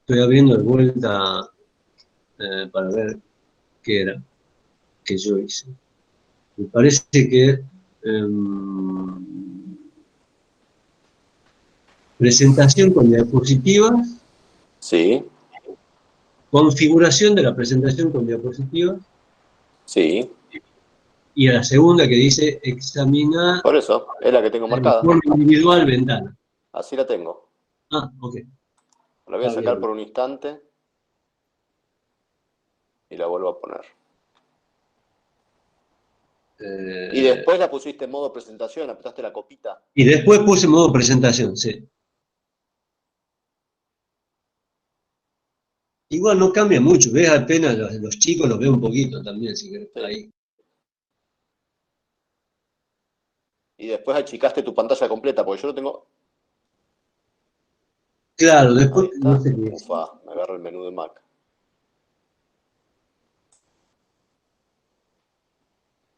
Estoy abriendo de vuelta para ver qué era que yo hice. Me parece que presentación con diapositivas, Sí, configuración de la presentación con diapositivas, sí. y a la segunda que dice examinar Por eso, es la que tengo de marcada. forma individual ventana. Así la tengo. Ah, ok, La voy a está sacar bien. por un instante y la vuelvo a poner. Y después la pusiste en modo presentación, apretaste la copita. Y después puse modo presentación, sí. Igual no cambia mucho, ves apenas los chicos los veo un poquito también, si querés, Sí. ahí. Y después achicaste tu pantalla completa, porque yo lo tengo... Claro, después Ahí no está. sé qué es. Ufa, me agarro el menú de Mac.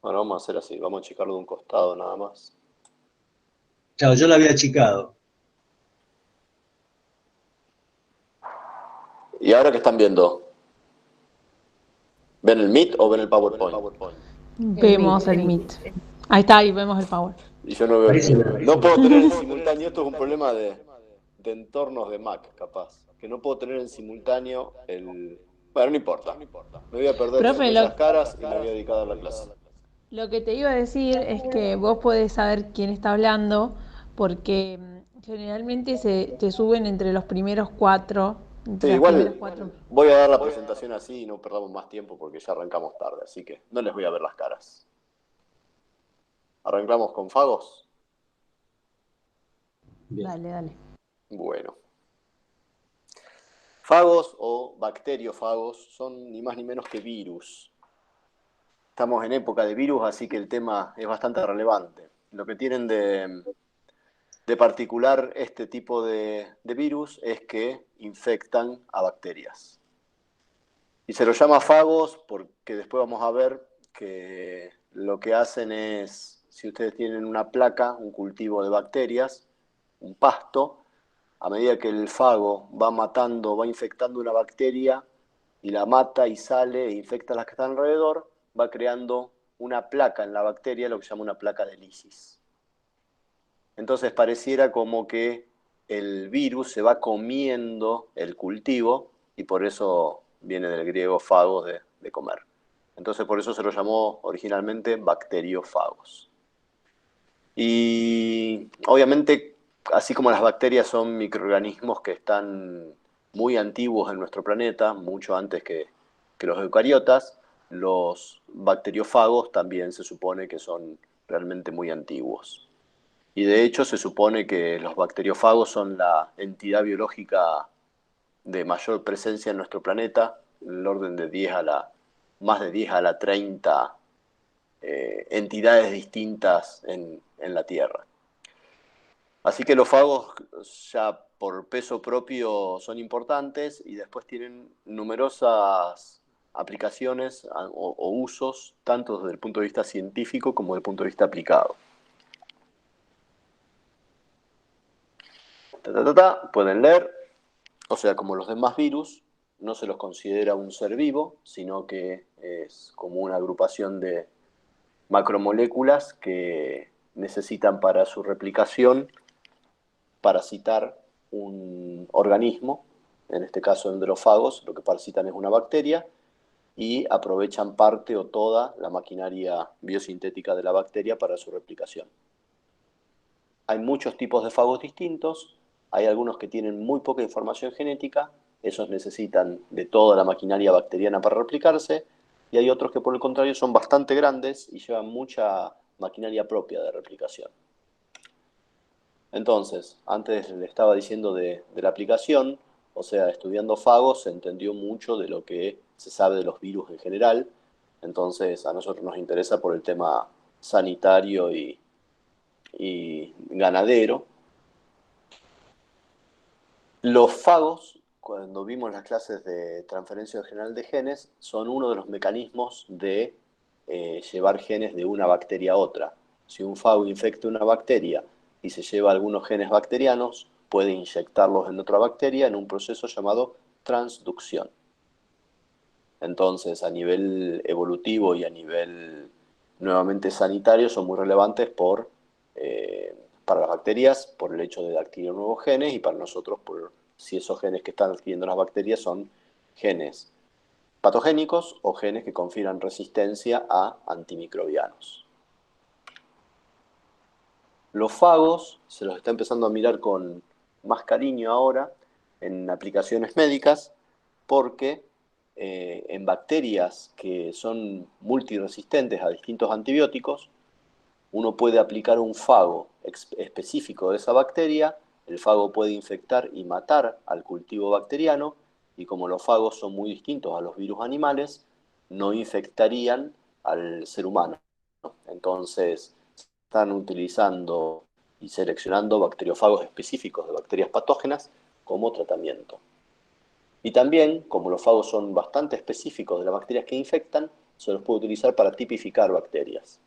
Bueno, vamos a hacer así, vamos a achicarlo de un costado nada más. Claro, yo la había achicado. ¿Y ahora qué están viendo? ¿Ven el Meet o ven el PowerPoint? Vemos el Meet. Ahí está, ahí vemos el Power. Y yo no veo el Meet. No puedo tener en simultáneo, esto es un problema de entornos de Mac, capaz. Que no puedo tener en simultáneo el... Bueno, no importa. Me voy a perder Profe, siempre esas caras y me voy a dedicar a la clase. lo que te iba a decir es que vos podés saber quién está hablando porque generalmente te suben entre los primeros 4. Sí, igual voy a dar la presentación así y no perdamos más tiempo porque ya arrancamos tarde, así que no les voy a ver las caras. ¿Arrancamos con fagos? Dale. Bueno. Fagos o bacteriófagos son ni más ni menos que virus. Estamos en época de virus, así que el tema es bastante relevante. Lo que tienen de particular este tipo de virus es que infectan a bacterias. Y se los llama fagos porque después vamos a ver que lo que hacen es, si ustedes tienen una placa, un cultivo de bacterias, un pasto, a medida que el fago va matando, va infectando una bacteria y la mata y sale e infecta a las que están alrededor, va creando una placa en la bacteria, lo que se llama una placa de lisis. Entonces pareciera como que el virus se va comiendo el cultivo y por eso viene del griego fagos de comer. Entonces por eso se lo llamó originalmente bacteriófagos. Y obviamente, así como las bacterias son microorganismos que están muy antiguos en nuestro planeta, mucho antes que los eucariotas, los bacteriófagos también se supone que son realmente muy antiguos. Y de hecho se supone que los bacteriófagos son la entidad biológica de mayor presencia en nuestro planeta, en el orden de más de 10 a la 30 entidades distintas en la Tierra. Así que los fagos ya por peso propio son importantes y después tienen numerosas aplicaciones o usos, tanto desde el punto de vista científico como desde el punto de vista aplicado. Pueden leer, o sea, como los demás virus, no se los considera un ser vivo, sino que es como una agrupación de macromoléculas que necesitan para su replicación parasitar un organismo, en este caso el de los fagos, lo que parasitan es una bacteria, y aprovechan parte o toda la maquinaria biosintética de la bacteria para su replicación. Hay muchos tipos de fagos distintos, hay algunos que tienen muy poca información genética, esos necesitan de toda la maquinaria bacteriana para replicarse, y hay otros que por el contrario son bastante grandes y llevan mucha maquinaria propia de replicación. Entonces, antes le estaba diciendo de la aplicación, o sea, estudiando fagos se entendió mucho de lo que se sabe de los virus en general, entonces a nosotros nos interesa por el tema sanitario y ganadero. Los fagos, cuando vimos las clases de transferencia general de genes, son uno de los mecanismos de llevar genes de una bacteria a otra. Si un fago infecta una bacteria y se lleva algunos genes bacterianos, puede inyectarlos en otra bacteria en un proceso llamado transducción. Entonces, a nivel evolutivo y a nivel nuevamente sanitario, son muy relevantes para las bacterias por el hecho de adquirir nuevos genes y para nosotros por si esos genes que están adquiriendo las bacterias son genes patogénicos o genes que confieran resistencia a antimicrobianos. Los fagos se los está empezando a mirar con más cariño ahora en aplicaciones médicas porque en bacterias que son multiresistentes a distintos antibióticos, uno puede aplicar un fago específico de esa bacteria, el fago puede infectar y matar al cultivo bacteriano, y como los fagos son muy distintos a los virus animales, no infectarían al ser humano. Entonces, están utilizando y seleccionando bacteriófagos específicos de bacterias patógenas como tratamiento. Y también, como los fagos son bastante específicos de las bacterias que infectan, se los puede utilizar para tipificar bacterias.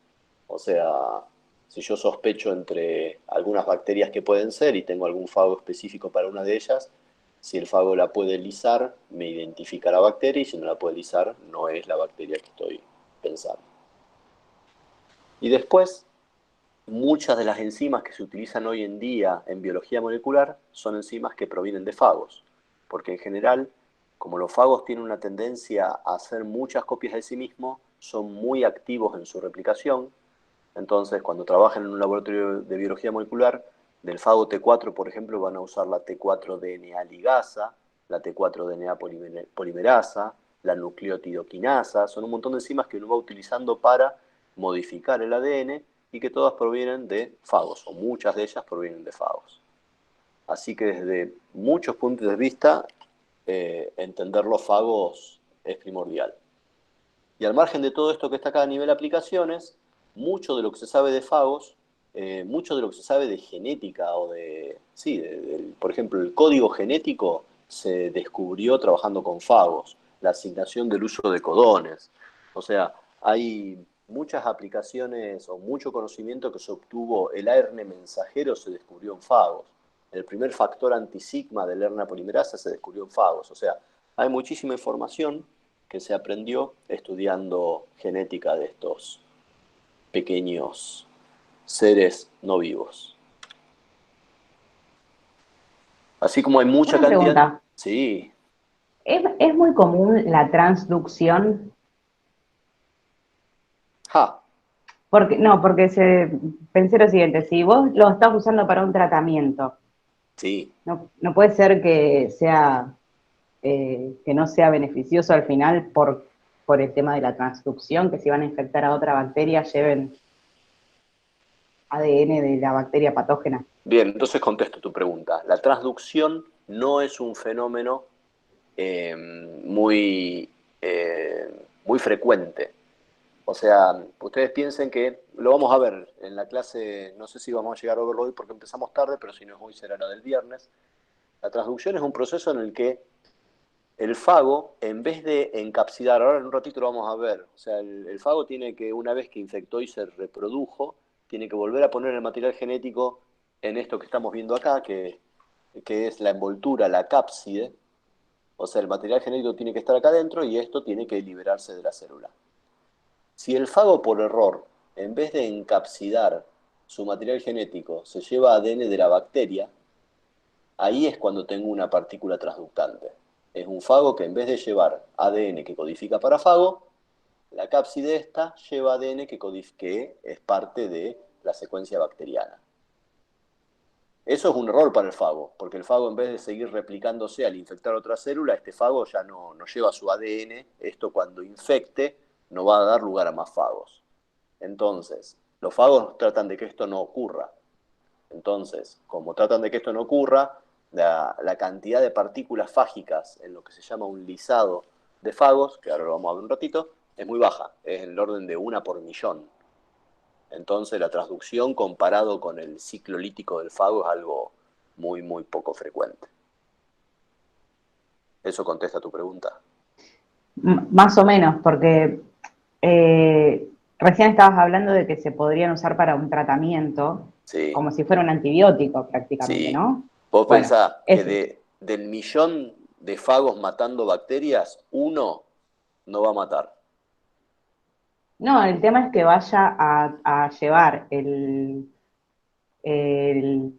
O sea, si yo sospecho entre algunas bacterias que pueden ser y tengo algún fago específico para una de ellas, Si el fago la puede lisar, me identifica la bacteria, y si no la puede lisar, no es la bacteria que estoy pensando. Y después, muchas de las enzimas que se utilizan hoy en día en biología molecular son enzimas que provienen de fagos, porque en general, como los fagos tienen una tendencia a hacer muchas copias de sí mismos, son muy activos en su replicación. Entonces, cuando trabajan en un laboratorio de biología molecular, del fago T4, por ejemplo, van a usar la T4-DNA ligasa, la T4-DNA polimerasa, la nucleotidoquinasa. Son un montón de enzimas que uno va utilizando para modificar el ADN y que todas provienen de fagos, o muchas de ellas provienen de fagos. Así que desde muchos puntos de vista, entender los fagos es primordial. Y al margen de todo esto que está acá a nivel de aplicaciones, mucho de lo que se sabe de fagos, mucho de lo que se sabe de genética o por ejemplo, el código genético se descubrió trabajando con fagos, la asignación del uso de codones. O sea, hay muchas aplicaciones o mucho conocimiento que se obtuvo. El ARN mensajero se descubrió en fagos. El primer factor antisigma del RNA polimerasa se descubrió en fagos. O sea, hay muchísima información que se aprendió estudiando genética de estos pequeños seres no vivos. Así como hay mucha Una cantidad... pregunta. Sí. ¿Es muy común la transducción? Porque pensé lo siguiente, si vos lo estás usando para un tratamiento, Sí. no puede ser que no sea beneficioso al final por el tema de la transducción, que si van a infectar a otra bacteria lleven ADN de la bacteria patógena. Bien, entonces contesto tu pregunta. La transducción no es un fenómeno muy, muy frecuente. O sea, ustedes piensen que, lo vamos a ver en la clase, no sé si vamos a llegar a verlo hoy porque empezamos tarde, pero si no es hoy será la del viernes. La transducción es un proceso en el que el fago, en vez de encapsidar, ahora en un ratito lo vamos a ver, o sea, el fago tiene que, una vez que infectó y se reprodujo, tiene que volver a poner el material genético en esto que estamos viendo acá, que es la envoltura, la cápside. O sea, el material genético tiene que estar acá adentro y esto tiene que liberarse de la célula. Si el fago por error, en vez de encapsidar su material genético, se lleva ADN de la bacteria, ahí es cuando tengo una partícula transductante. Es un fago que en vez de llevar ADN que codifica para fago, la cápside esta lleva ADN que es parte de la secuencia bacteriana. Eso es un error para el fago, porque el fago, en vez de seguir replicándose al infectar otra célula, este fago ya no lleva su ADN. Esto, cuando infecte, no va a dar lugar a más fagos. Entonces, los fagos tratan de que esto no ocurra. Entonces, como tratan de que esto no ocurra, la cantidad de partículas fágicas en lo que se llama un lisado de fagos, que ahora lo vamos a ver un ratito, es muy baja. Es en el orden de 1 por millón. Entonces, la transducción comparado con el ciclo lítico del fago es algo muy, muy poco frecuente. ¿Eso contesta tu pregunta? Más o menos, porque recién estabas hablando de que se podrían usar para un tratamiento, Sí. como si fuera un antibiótico prácticamente, Sí. ¿no? Vos Bueno, pensás eso. que del millón de fagos matando bacterias, uno no va a matar. No, el tema es que vaya a llevar el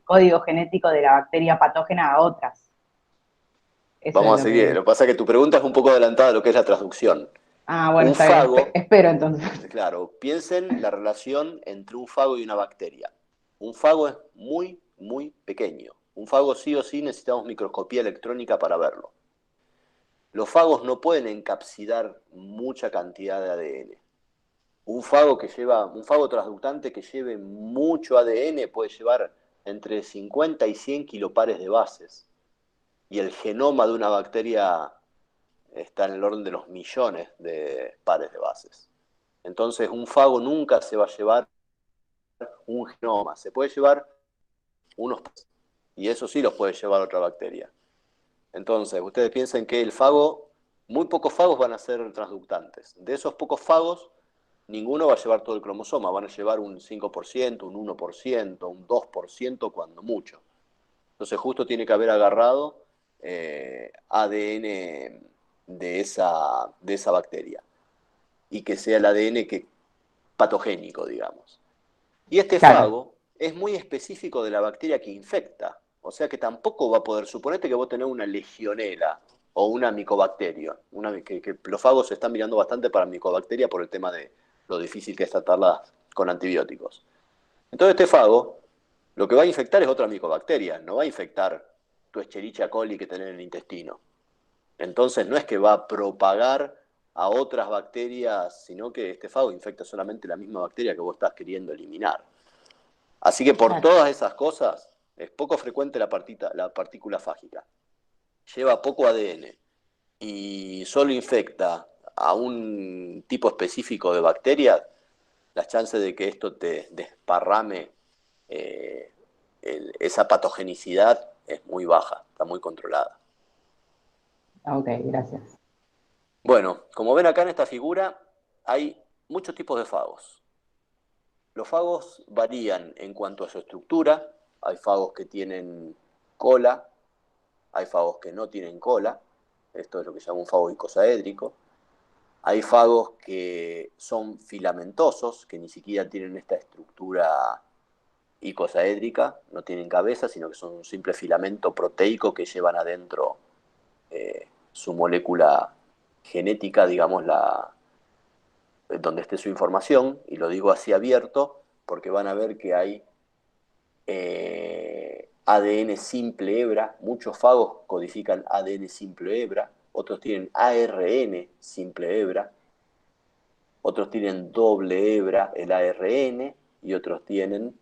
código genético de la bacteria patógena a otras. Eso Vamos es a lo seguir. que... Lo que pasa es que tu pregunta es un poco adelantada a lo que es la transducción. Ah, bueno, Un está bien. fago, Espero entonces. claro, piensen la relación entre un fago y una bacteria. Un fago es muy, muy pequeño. Un fago sí o sí necesitamos microscopía electrónica para verlo. Los fagos no pueden encapsidar mucha cantidad de ADN. Un fago transductante que lleve mucho ADN puede llevar entre 50 y 100 kilopares de bases. Y el genoma de una bacteria está en el orden de los millones de pares de bases. Entonces, un fago nunca se va a llevar un genoma. Se puede llevar unos, y eso sí los puede llevar otra bacteria. Entonces, ustedes piensen que muy pocos fagos van a ser transductantes. De esos pocos fagos, ninguno va a llevar todo el cromosoma, van a llevar un 5%, un 1%, un 2% cuando mucho. Entonces justo tiene que haber agarrado ADN de esa bacteria y que sea el ADN patogénico, digamos. Y este Claro. fago es muy específico de la bacteria que infecta, o sea que tampoco va a poder, suponete que vos tenés una legionela o una micobacteria, que los fagos se están mirando bastante para micobacteria por el tema de lo difícil que es tratarla con antibióticos. Entonces este fago lo que va a infectar es otra micobacteria, no va a infectar tu Escherichia coli que tenés en el intestino. Entonces no es que va a propagar a otras bacterias, sino que este fago infecta solamente la misma bacteria que vos estás queriendo eliminar. Así que por Claro. todas esas cosas, es poco frecuente la partícula fágica. Lleva poco ADN y solo infecta a un tipo específico de bacterias, las chances de que esto te desparrame esa patogenicidad es muy baja, está muy controlada. Ok, gracias. Bueno, como ven acá en esta figura, hay muchos tipos de fagos. Los fagos varían en cuanto a su estructura. Hay fagos que tienen cola, hay fagos que no tienen cola. Esto es lo que se llama un fago icosaédrico. Hay fagos que son filamentosos, que ni siquiera tienen esta estructura icosaédrica, no tienen cabeza, sino que son un simple filamento proteico que llevan adentro su molécula genética, digamos, donde esté su información, y lo digo así abierto, porque van a ver que hay ADN simple hebra, muchos fagos codifican ADN simple hebra, otros tienen ARN simple hebra, otros tienen doble hebra el ARN y otros tienen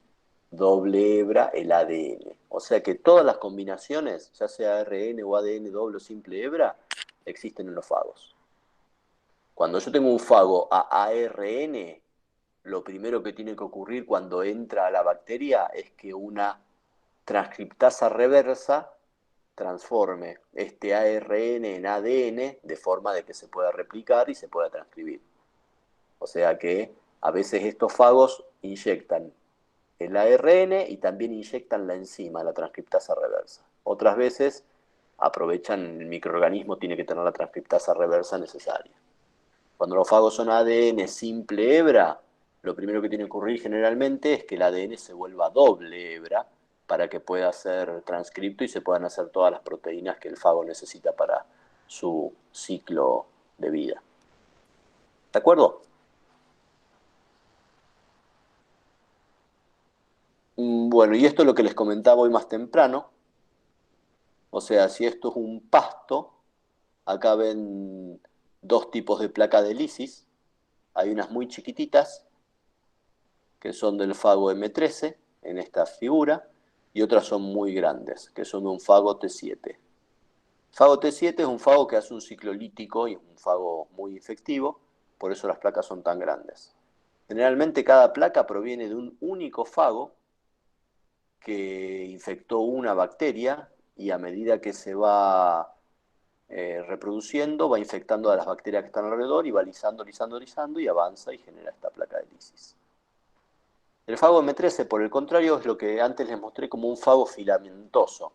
doble hebra el ADN. O sea que todas las combinaciones, ya sea ARN o ADN doble o simple hebra, existen en los fagos. Cuando yo tengo un fago a ARN, lo primero que tiene que ocurrir cuando entra a la bacteria es que una transcriptasa reversa transforme este ARN en ADN de forma de que se pueda replicar y se pueda transcribir. O sea que a veces estos fagos inyectan el ARN y también inyectan la enzima, la transcriptasa reversa. Otras veces aprovechan, el microorganismo tiene que tener la transcriptasa reversa necesaria. Cuando los fagos son ADN simple hebra, lo primero que tiene que ocurrir generalmente es que el ADN se vuelva doble hebra para que pueda ser transcripto y se puedan hacer todas las proteínas que el fago necesita para su ciclo de vida. ¿De acuerdo? Bueno, y esto es lo que les comentaba hoy más temprano. O sea, si esto es un pasto, acá ven dos tipos de placa de lisis. Hay unas muy chiquititas, que son del fago M13, en esta figura, y otras son muy grandes, que son de un fago T7. Fago T7 es un fago que hace un ciclo lítico y es un fago muy efectivo, por eso las placas son tan grandes. Generalmente cada placa proviene de un único fago que infectó una bacteria y a medida que se va reproduciendo, va infectando a las bacterias que están alrededor y va lisando y avanza y genera esta placa de lisis. El fago M13, por el contrario, es lo que antes les mostré como un fago filamentoso.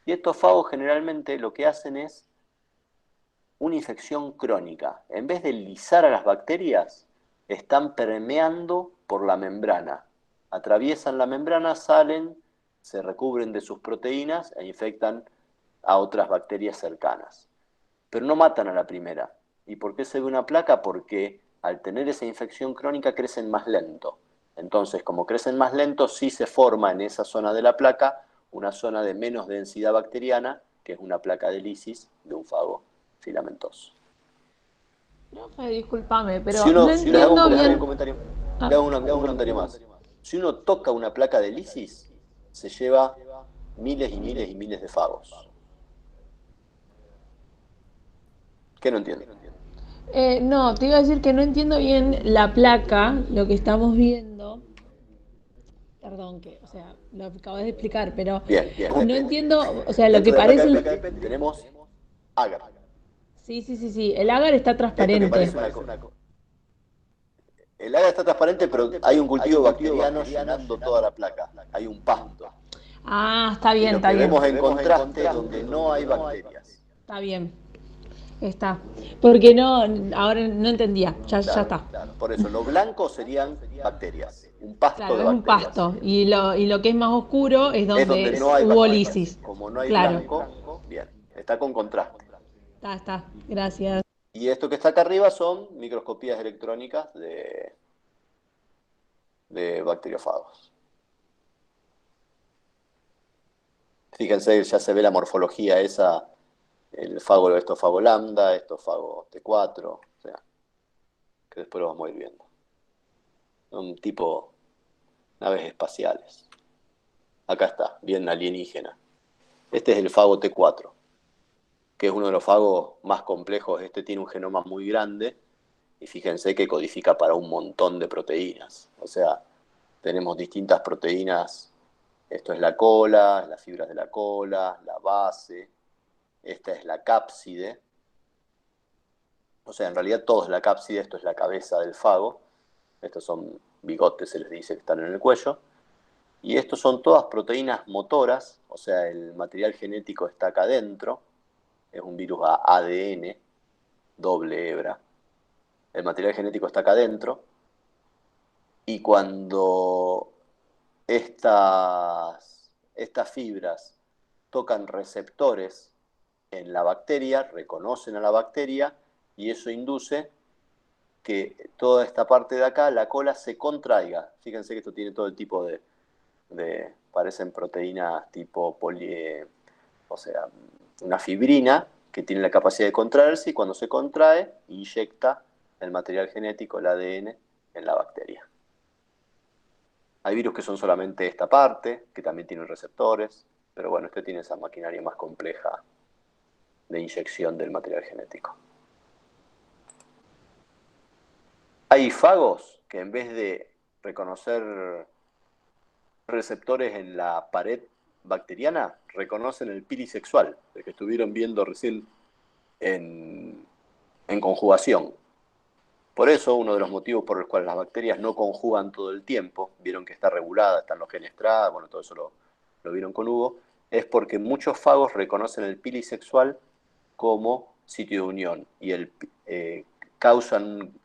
Y estos fagos generalmente lo que hacen es una infección crónica. En vez de lisar a las bacterias, están permeando por la membrana. Atraviesan la membrana, salen, se recubren de sus proteínas e infectan a otras bacterias cercanas. Pero no matan a la primera. ¿Y por qué se ve una placa? Porque al tener esa infección crónica crecen más lento. Entonces, como crecen más lento, sí se forma en esa zona de la placa una zona de menos densidad bacteriana, que es una placa de lisis de un fago filamentoso. Profe, discúlpame, pero Si uno, no les hago entiendo un bien. comentario, Ah. le hago un comentario más. Si uno toca una placa de lisis, se lleva miles y miles y miles de fagos. ¿Qué no entiende? No, te iba a decir que no entiendo bien la placa, lo que estamos viendo. Perdón, o sea, lo acabas de explicar, pero Bien. no entiendo, o sea, lo Dentro que de la placa parece. de PPP tenemos agar. Sí, el agar está Esto que transparente. parece el agar está transparente, pero hay un cultivo bacteriano llenando toda la placa. Hay un pasto. Ah, está Y bien, lo está que bien. vemos en contraste es donde no hay bacterias. Está bien. Está. Porque no, ahora no entendía. Ya Claro, está. por eso, lo blanco serían bacterias, un pasto Claro, de es un bacterias. pasto. Y lo que es más oscuro es Es donde donde no hay hubo bacterias. lisis. Como no hay Claro. blanco, bien, está con contraste. Está. Gracias. Y esto que está acá arriba son microscopías electrónicas de bacteriófagos. Fíjense, ya se ve la morfología esa, el fago, esto fago lambda, esto fago T4, o sea, que después lo vamos a ir viendo. Un tipo naves espaciales. Acá está, bien alienígena. Este es el fago T4, que es uno de los fagos más complejos. Este tiene un genoma muy grande y fíjense que codifica para un montón de proteínas. O sea, tenemos distintas proteínas. Esto es la cola, las fibras de la cola, la base. Esta es la cápside. O sea, en realidad todo es la cápside. Esto es la cabeza del fago. Estos son bigotes, se les dice, que están en el cuello. Y estos son todas proteínas motoras. O sea, el material genético está acá adentro. Es un virus ADN, doble hebra. El material genético está acá adentro. Y cuando estas fibras tocan receptores en la bacteria, reconocen a la bacteria, y eso induce que toda esta parte de acá, la cola, se contraiga. Fíjense que esto tiene todo el tipo parecen proteínas tipo o sea, una fibrina que tiene la capacidad de contraerse, y cuando se contrae, inyecta el material genético, el ADN, en la bacteria. Hay virus que son solamente esta parte, que también tienen receptores, pero bueno, este tiene esa maquinaria más compleja de inyección del material genético. Hay fagos que en vez de reconocer receptores en la pared bacteriana, reconocen el pili sexual, el que estuvieron viendo recién en conjugación. Por eso, uno de los motivos por los cuales las bacterias no conjugan todo el tiempo, vieron que está regulada, están los genes TRA, bueno, todo eso lo vieron con Hugo, es porque muchos fagos reconocen el pili sexual como sitio de unión y causan un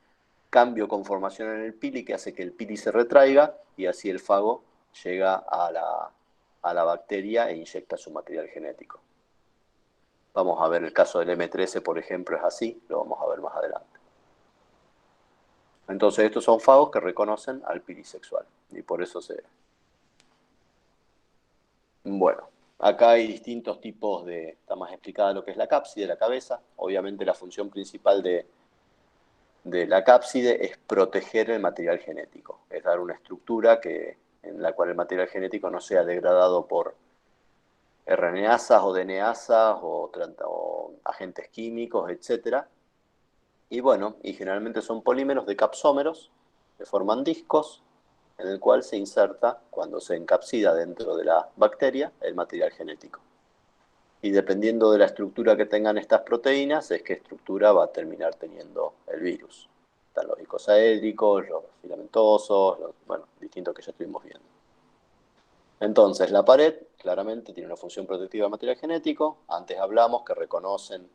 cambio con formación en el pili que hace que el pili se retraiga y así el fago llega a la bacteria e inyecta su material genético. Vamos a ver el caso del M13, por ejemplo, es así, lo vamos a ver más adelante. Entonces estos son fagos que reconocen al pili sexual y por eso Bueno, acá hay distintos tipos está más explicada lo que es la cápside, la cabeza. Obviamente la función principal de la cápside es proteger el material genético, es dar una estructura en la cual el material genético no sea degradado por RNasas o DNasas o agentes químicos, etc. Y bueno, y generalmente son polímeros de capsómeros que forman discos en el cual se inserta, cuando se encapsida dentro de la bacteria, el material genético. Y dependiendo de la estructura que tengan estas proteínas, es qué estructura va a terminar teniendo el virus. Están los icosaédricos, los filamentosos, bueno, distintos que ya estuvimos viendo. Entonces, la pared claramente tiene una función protectiva del material genético. Antes hablamos que reconocen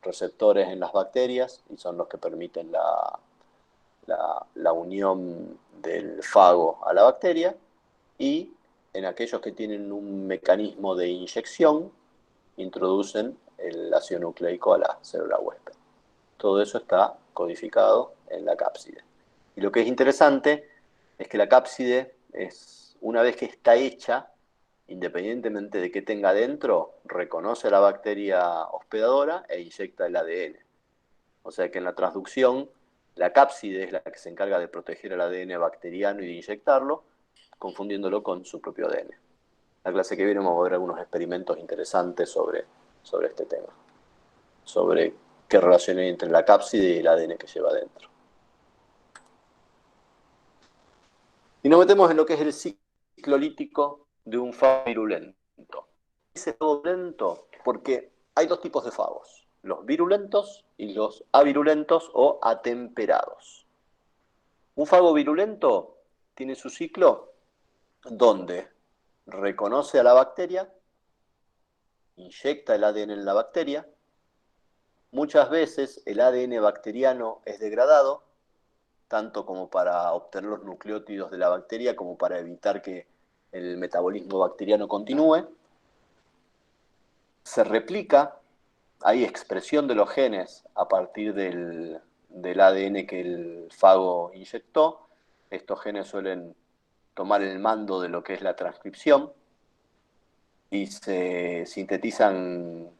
receptores en las bacterias y son los que permiten la unión del fago a la bacteria, y en aquellos que tienen un mecanismo de inyección, introducen el ácido nucleico a la célula huésped. Todo eso está codificado en la cápside. Y lo que es interesante es que la cápside una vez que está hecha, independientemente de qué tenga dentro, reconoce a la bacteria hospedadora e inyecta el ADN. O sea que en la transducción, la cápside es la que se encarga de proteger el ADN bacteriano y de inyectarlo, confundiéndolo con su propio ADN. La clase que viene vamos a ver algunos experimentos interesantes sobre este tema, sobre qué relación hay entre la cápside y el ADN que lleva dentro. Y nos metemos en lo que es el ciclo lítico de un fago virulento. Dice fago virulento porque hay dos tipos de fagos, los virulentos y los avirulentos o atemperados. Un fago virulento tiene su ciclo donde reconoce a la bacteria, inyecta el ADN en la bacteria. Muchas veces el ADN bacteriano es degradado, tanto como para obtener los nucleótidos de la bacteria, como para evitar que el metabolismo bacteriano continúe. Se replica, hay expresión de los genes a partir del ADN que el fago inyectó. Estos genes suelen tomar el mando de lo que es la transcripción y se sintetizan,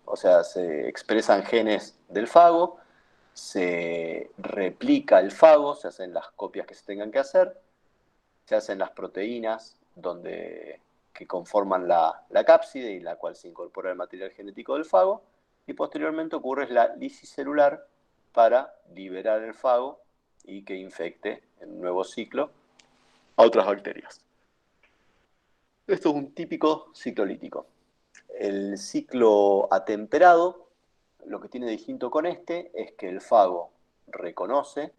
o sea, se expresan genes del fago, se replica el fago, se hacen las copias que se tengan que hacer, se hacen las proteínas que conforman la cápside y la cual se incorpora el material genético del fago, y posteriormente ocurre la lisis celular para liberar el fago y que infecte en un nuevo ciclo a otras bacterias. Esto es un típico ciclo lítico. El ciclo atemperado, lo que tiene distinto con este es que el fago reconoce,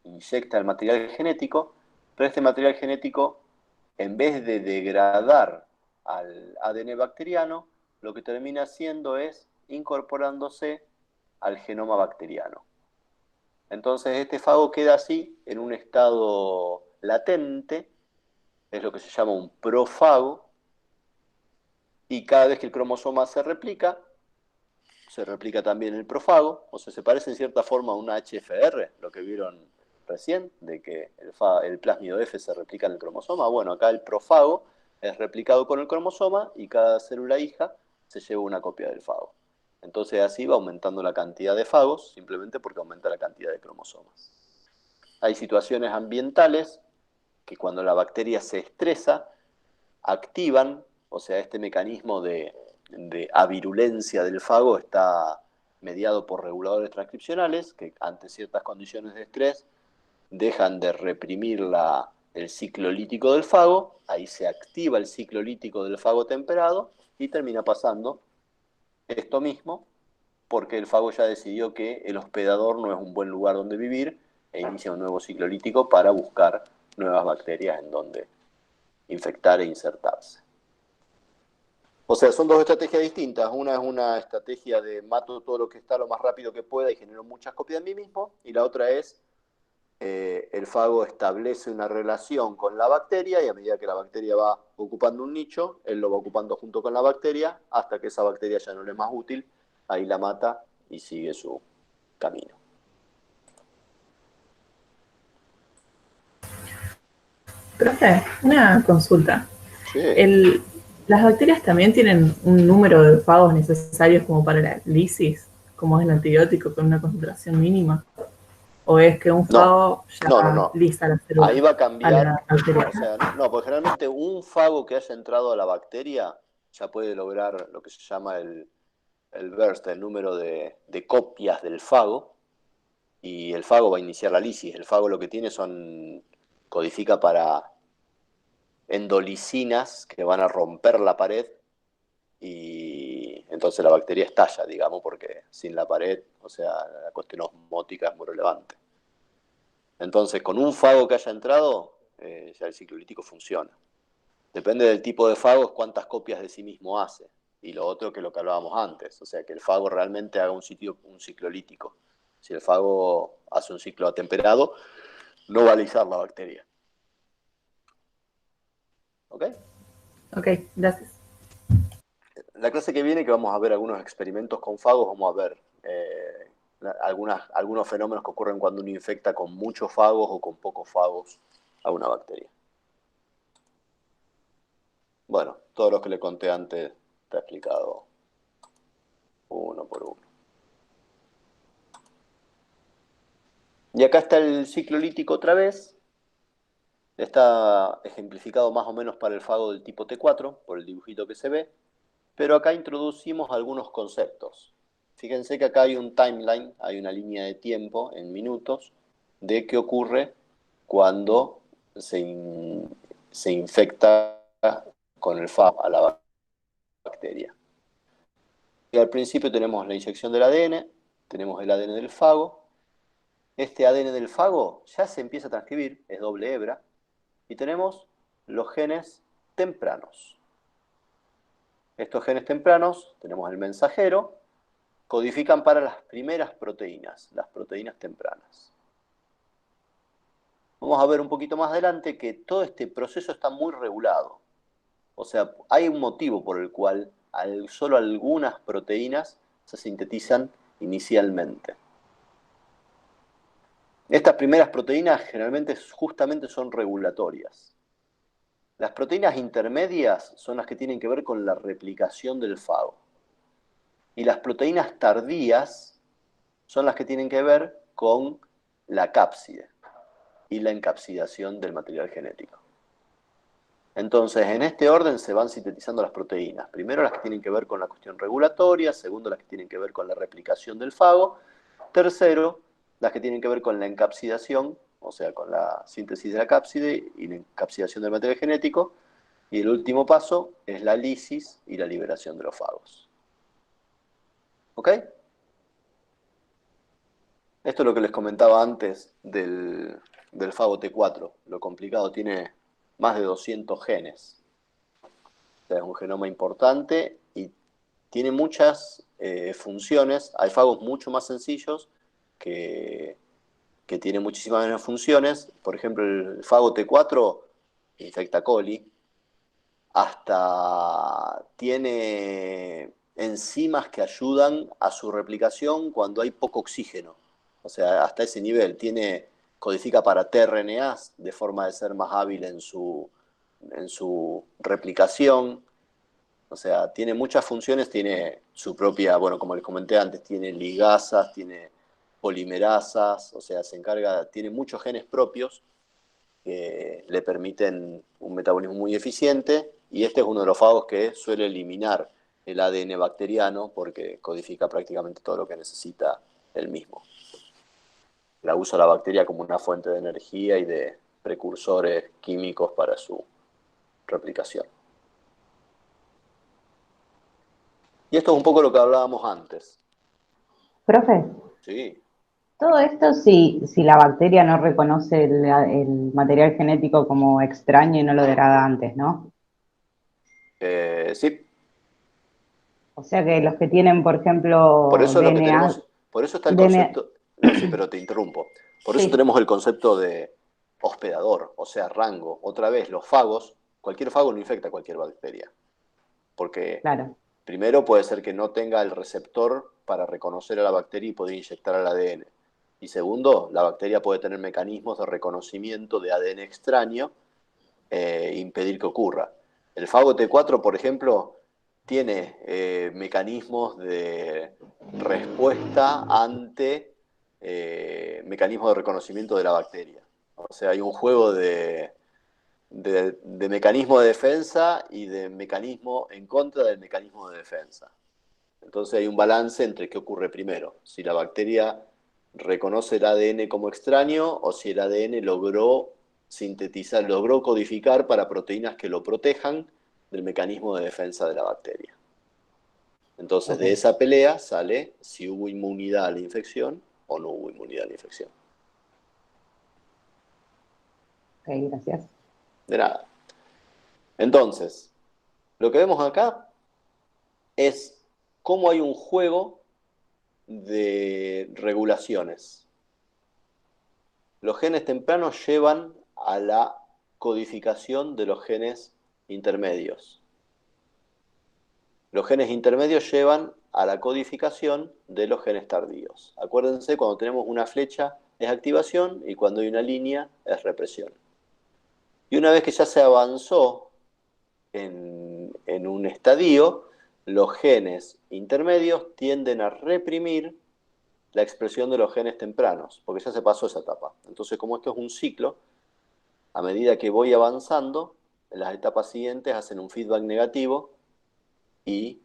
inyecta el material genético, pero este material genético, en vez de degradar al ADN bacteriano, lo que termina haciendo es incorporándose al genoma bacteriano. Entonces este fago queda así, en un estado latente, es lo que se llama un profago, y cada vez que el cromosoma se replica también el profago, o sea, se parece en cierta forma a una HFR, lo que vieron recién, de que el plásmido F se replica en el cromosoma. Bueno, acá el profago es replicado con el cromosoma y cada célula hija se lleva una copia del fago. Entonces así va aumentando la cantidad de fagos, simplemente porque aumenta la cantidad de cromosomas. Hay situaciones ambientales que cuando la bacteria se estresa, activan, o sea, este mecanismo de avirulencia del fago está mediado por reguladores transcripcionales que ante ciertas condiciones de estrés dejan de reprimir el ciclo lítico del fago, ahí se activa el ciclo lítico del fago temperado y termina pasando esto mismo porque el fago ya decidió que el hospedador no es un buen lugar donde vivir e inicia un nuevo ciclo lítico para buscar nuevas bacterias en donde infectar e insertarse. O sea, son dos estrategias distintas. Una es una estrategia de mato todo lo que está lo más rápido que pueda y genero muchas copias de mí mismo, y la otra es el fago establece una relación con la bacteria y a medida que la bacteria va ocupando un nicho, él lo va ocupando junto con la bacteria hasta que esa bacteria ya no le es más útil, ahí la mata y sigue su camino. Profe, una consulta. Sí. ¿Las bacterias también tienen un número de fagos necesarios como para la lisis, como es el antibiótico, con una concentración mínima? ¿O es que un fago No. lisa la célula? Ahí va a cambiar, a la bacteria? o sea, no, porque generalmente un fago que haya entrado a la bacteria ya puede lograr lo que se llama el burst, el número de copias del fago, y el fago va a iniciar la lisis. El fago lo que tiene codifica para endolicinas que van a romper la pared y entonces la bacteria estalla, digamos, porque sin la pared, o sea, la cuestión osmótica es muy relevante. Entonces, con un fago que haya entrado, ya el ciclo lítico funciona. Depende del tipo de fago, es cuántas copias de sí mismo hace. Y lo otro que lo que hablábamos antes, o sea, que el fago realmente haga un ciclo lítico. Si el fago hace un ciclo atemperado, no va a lisar la bacteria. ¿Ok? Ok, gracias. La clase que viene, que vamos a ver algunos experimentos con fagos, vamos a ver algunos fenómenos que ocurren cuando uno infecta con muchos fagos o con pocos fagos a una bacteria. Bueno, todo lo que le conté antes está explicado uno por uno. Y acá está el ciclo lítico otra vez. Está ejemplificado más o menos para el fago del tipo T4, por el dibujito que se ve. Pero acá introducimos algunos conceptos. Fíjense que acá hay un timeline, hay una línea de tiempo en minutos de qué ocurre cuando se infecta con el fago a la bacteria. Y al principio tenemos la inyección del ADN, tenemos el ADN del fago. Este ADN del fago ya se empieza a transcribir, es doble hebra, y tenemos los genes tempranos. Estos genes tempranos, tenemos el mensajero, codifican para las primeras proteínas, las proteínas tempranas. Vamos a ver un poquito más adelante que todo este proceso está muy regulado. O sea, hay un motivo por el cual solo algunas proteínas se sintetizan inicialmente. Estas primeras proteínas generalmente justamente son regulatorias. Las proteínas intermedias son las que tienen que ver con la replicación del fago. Y las proteínas tardías son las que tienen que ver con la cápside y la encapsidación del material genético. Entonces, en este orden se van sintetizando las proteínas. Primero las que tienen que ver con la cuestión regulatoria, segundo las que tienen que ver con la replicación del fago, tercero las que tienen que ver con la encapsidación, o sea, con la síntesis de la cápside y la encapsidación del material genético, y el último paso es la lisis y la liberación de los fagos. ¿Ok? Esto es lo que les comentaba antes del fago T4. Lo complicado, tiene más de 200 genes. O sea, es un genoma importante y tiene muchas funciones. Hay fagos mucho más sencillos que tienen muchísimas menos funciones. Por ejemplo, el fago T4 infecta coli. Hasta tiene enzimas que ayudan a su replicación cuando hay poco oxígeno. O sea, hasta ese nivel. Codifica para tRNAs de forma de ser más hábil en su replicación. O sea, tiene muchas funciones, tiene su propia, bueno, como les comenté antes, tiene ligasas, tiene polimerasas, o sea, tiene muchos genes propios que le permiten un metabolismo muy eficiente, y este es uno de los fagos que suele eliminar el ADN bacteriano porque codifica prácticamente todo lo que necesita el mismo. La usa la bacteria como una fuente de energía y de precursores químicos para su replicación. Y esto es un poco lo que hablábamos antes. Profe, Sí. todo esto si la bacteria no reconoce el material genético como extraño y no lo degrada antes, ¿no? Sí. O sea que los que tienen, por ejemplo, Por eso lo que DNA, tenemos, por eso está el DNA concepto, no, sí, pero te interrumpo. Por eso sí, tenemos el concepto de hospedador, o sea, rango. Otra vez, los fagos, cualquier fago no infecta a cualquier bacteria. Porque claro. primero puede ser que no tenga el receptor para reconocer a la bacteria y poder inyectar al ADN. Y segundo, la bacteria puede tener mecanismos de reconocimiento de ADN extraño e impedir que ocurra. El fago T4, por ejemplo, tiene mecanismos de respuesta ante mecanismos de reconocimiento de la bacteria. O sea, hay un juego de mecanismo de defensa y de mecanismo en contra del mecanismo de defensa. Entonces hay un balance entre qué ocurre primero, si la bacteria reconoce el ADN como extraño o si el ADN logró sintetizar, logró codificar para proteínas que lo protejan del mecanismo de defensa de la bacteria. Entonces de esa pelea sale si hubo inmunidad a la infección o no hubo inmunidad a la infección. Ok, gracias. De nada. Entonces, lo que vemos acá es cómo hay un juego de regulaciones. Los genes tempranos llevan a la codificación de los genes intermedios. Los genes intermedios llevan a la codificación de los genes tardíos. Acuérdense, cuando tenemos una flecha es activación y cuando hay una línea es represión. Y una vez que ya se avanzó en un estadio, los genes intermedios tienden a reprimir la expresión de los genes tempranos, porque ya se pasó esa etapa. Entonces, como esto es un ciclo, a medida que voy avanzando, en las etapas siguientes hacen un feedback negativo y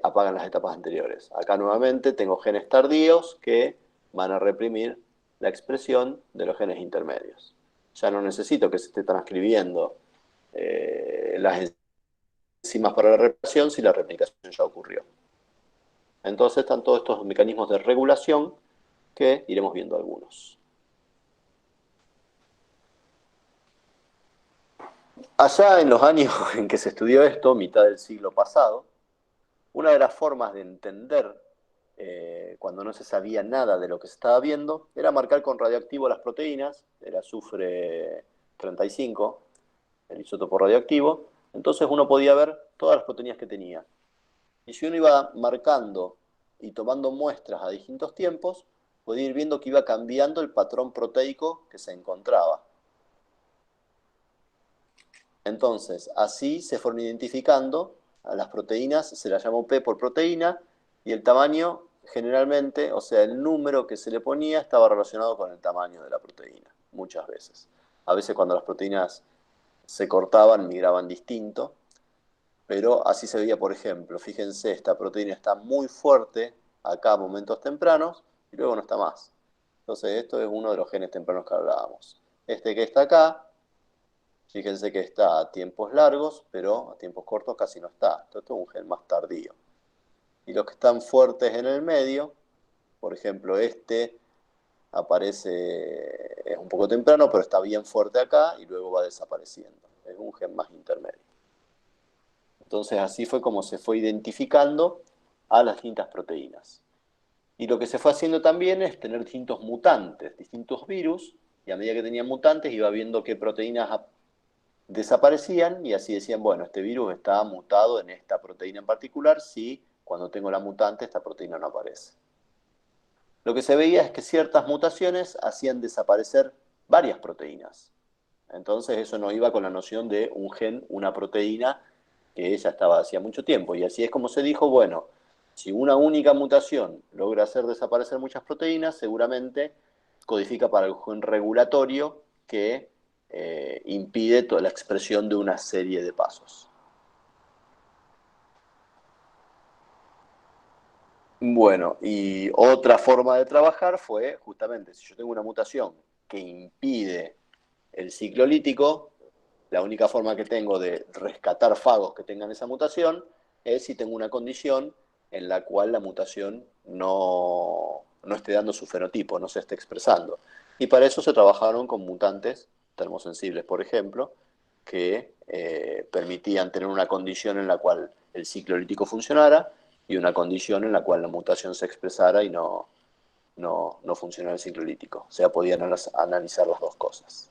apagan las etapas anteriores. Acá nuevamente tengo genes tardíos que van a reprimir la expresión de los genes intermedios. Ya no necesito que se esté transcribiendo las enzimas para la replicación si la replicación ya ocurrió. Entonces están todos estos mecanismos de regulación que iremos viendo algunos. Allá en los años en que se estudió esto, mitad del siglo pasado, una de las formas de entender cuando no se sabía nada de lo que se estaba viendo era marcar con radioactivo las proteínas, el azufre 35, el isótopo radioactivo. Entonces uno podía ver todas las proteínas que tenía. Y si uno iba marcando y tomando muestras a distintos tiempos, podía ir viendo que iba cambiando el patrón proteico que se encontraba. Entonces, así se fueron identificando a las proteínas, se las llamó P por proteína, y el tamaño generalmente, o sea, el número que se le ponía estaba relacionado con el tamaño de la proteína, muchas veces. A veces cuando las proteínas se cortaban, migraban distinto, pero así se veía, por ejemplo, fíjense, esta proteína está muy fuerte acá a momentos tempranos, y luego no está más. Entonces, esto es uno de los genes tempranos que hablábamos. Este que está acá, fíjense que está a tiempos largos, pero a tiempos cortos casi no está. Esto es un gen más tardío. Y los que están fuertes en el medio, por ejemplo, este aparece, es un poco temprano, pero está bien fuerte acá y luego va desapareciendo. Es un gen más intermedio. Entonces así fue como se fue identificando a las distintas proteínas. Y lo que se fue haciendo también es tener distintos mutantes, distintos virus, y a medida que tenían mutantes iba viendo qué proteínas desaparecían y así decían, bueno, este virus está mutado en esta proteína en particular, si cuando tengo la mutante esta proteína no aparece. Lo que se veía es que ciertas mutaciones hacían desaparecer varias proteínas. Entonces eso no iba con la noción de un gen, una proteína, que ya estaba hacía mucho tiempo. Y así es como se dijo, bueno, si una única mutación logra hacer desaparecer muchas proteínas, seguramente codifica para el gen regulatorio que impide toda la expresión de una serie de pasos. Bueno, y otra forma de trabajar fue justamente, si yo tengo una mutación que impide el ciclo lítico, la única forma que tengo de rescatar fagos que tengan esa mutación es si tengo una condición en la cual la mutación no esté dando su fenotipo, no se esté expresando. Y para eso se trabajaron con mutantes termosensibles, por ejemplo, que permitían tener una condición en la cual el ciclo lítico funcionara y una condición en la cual la mutación se expresara y no funcionara el ciclo lítico. O sea, podían analizar las dos cosas.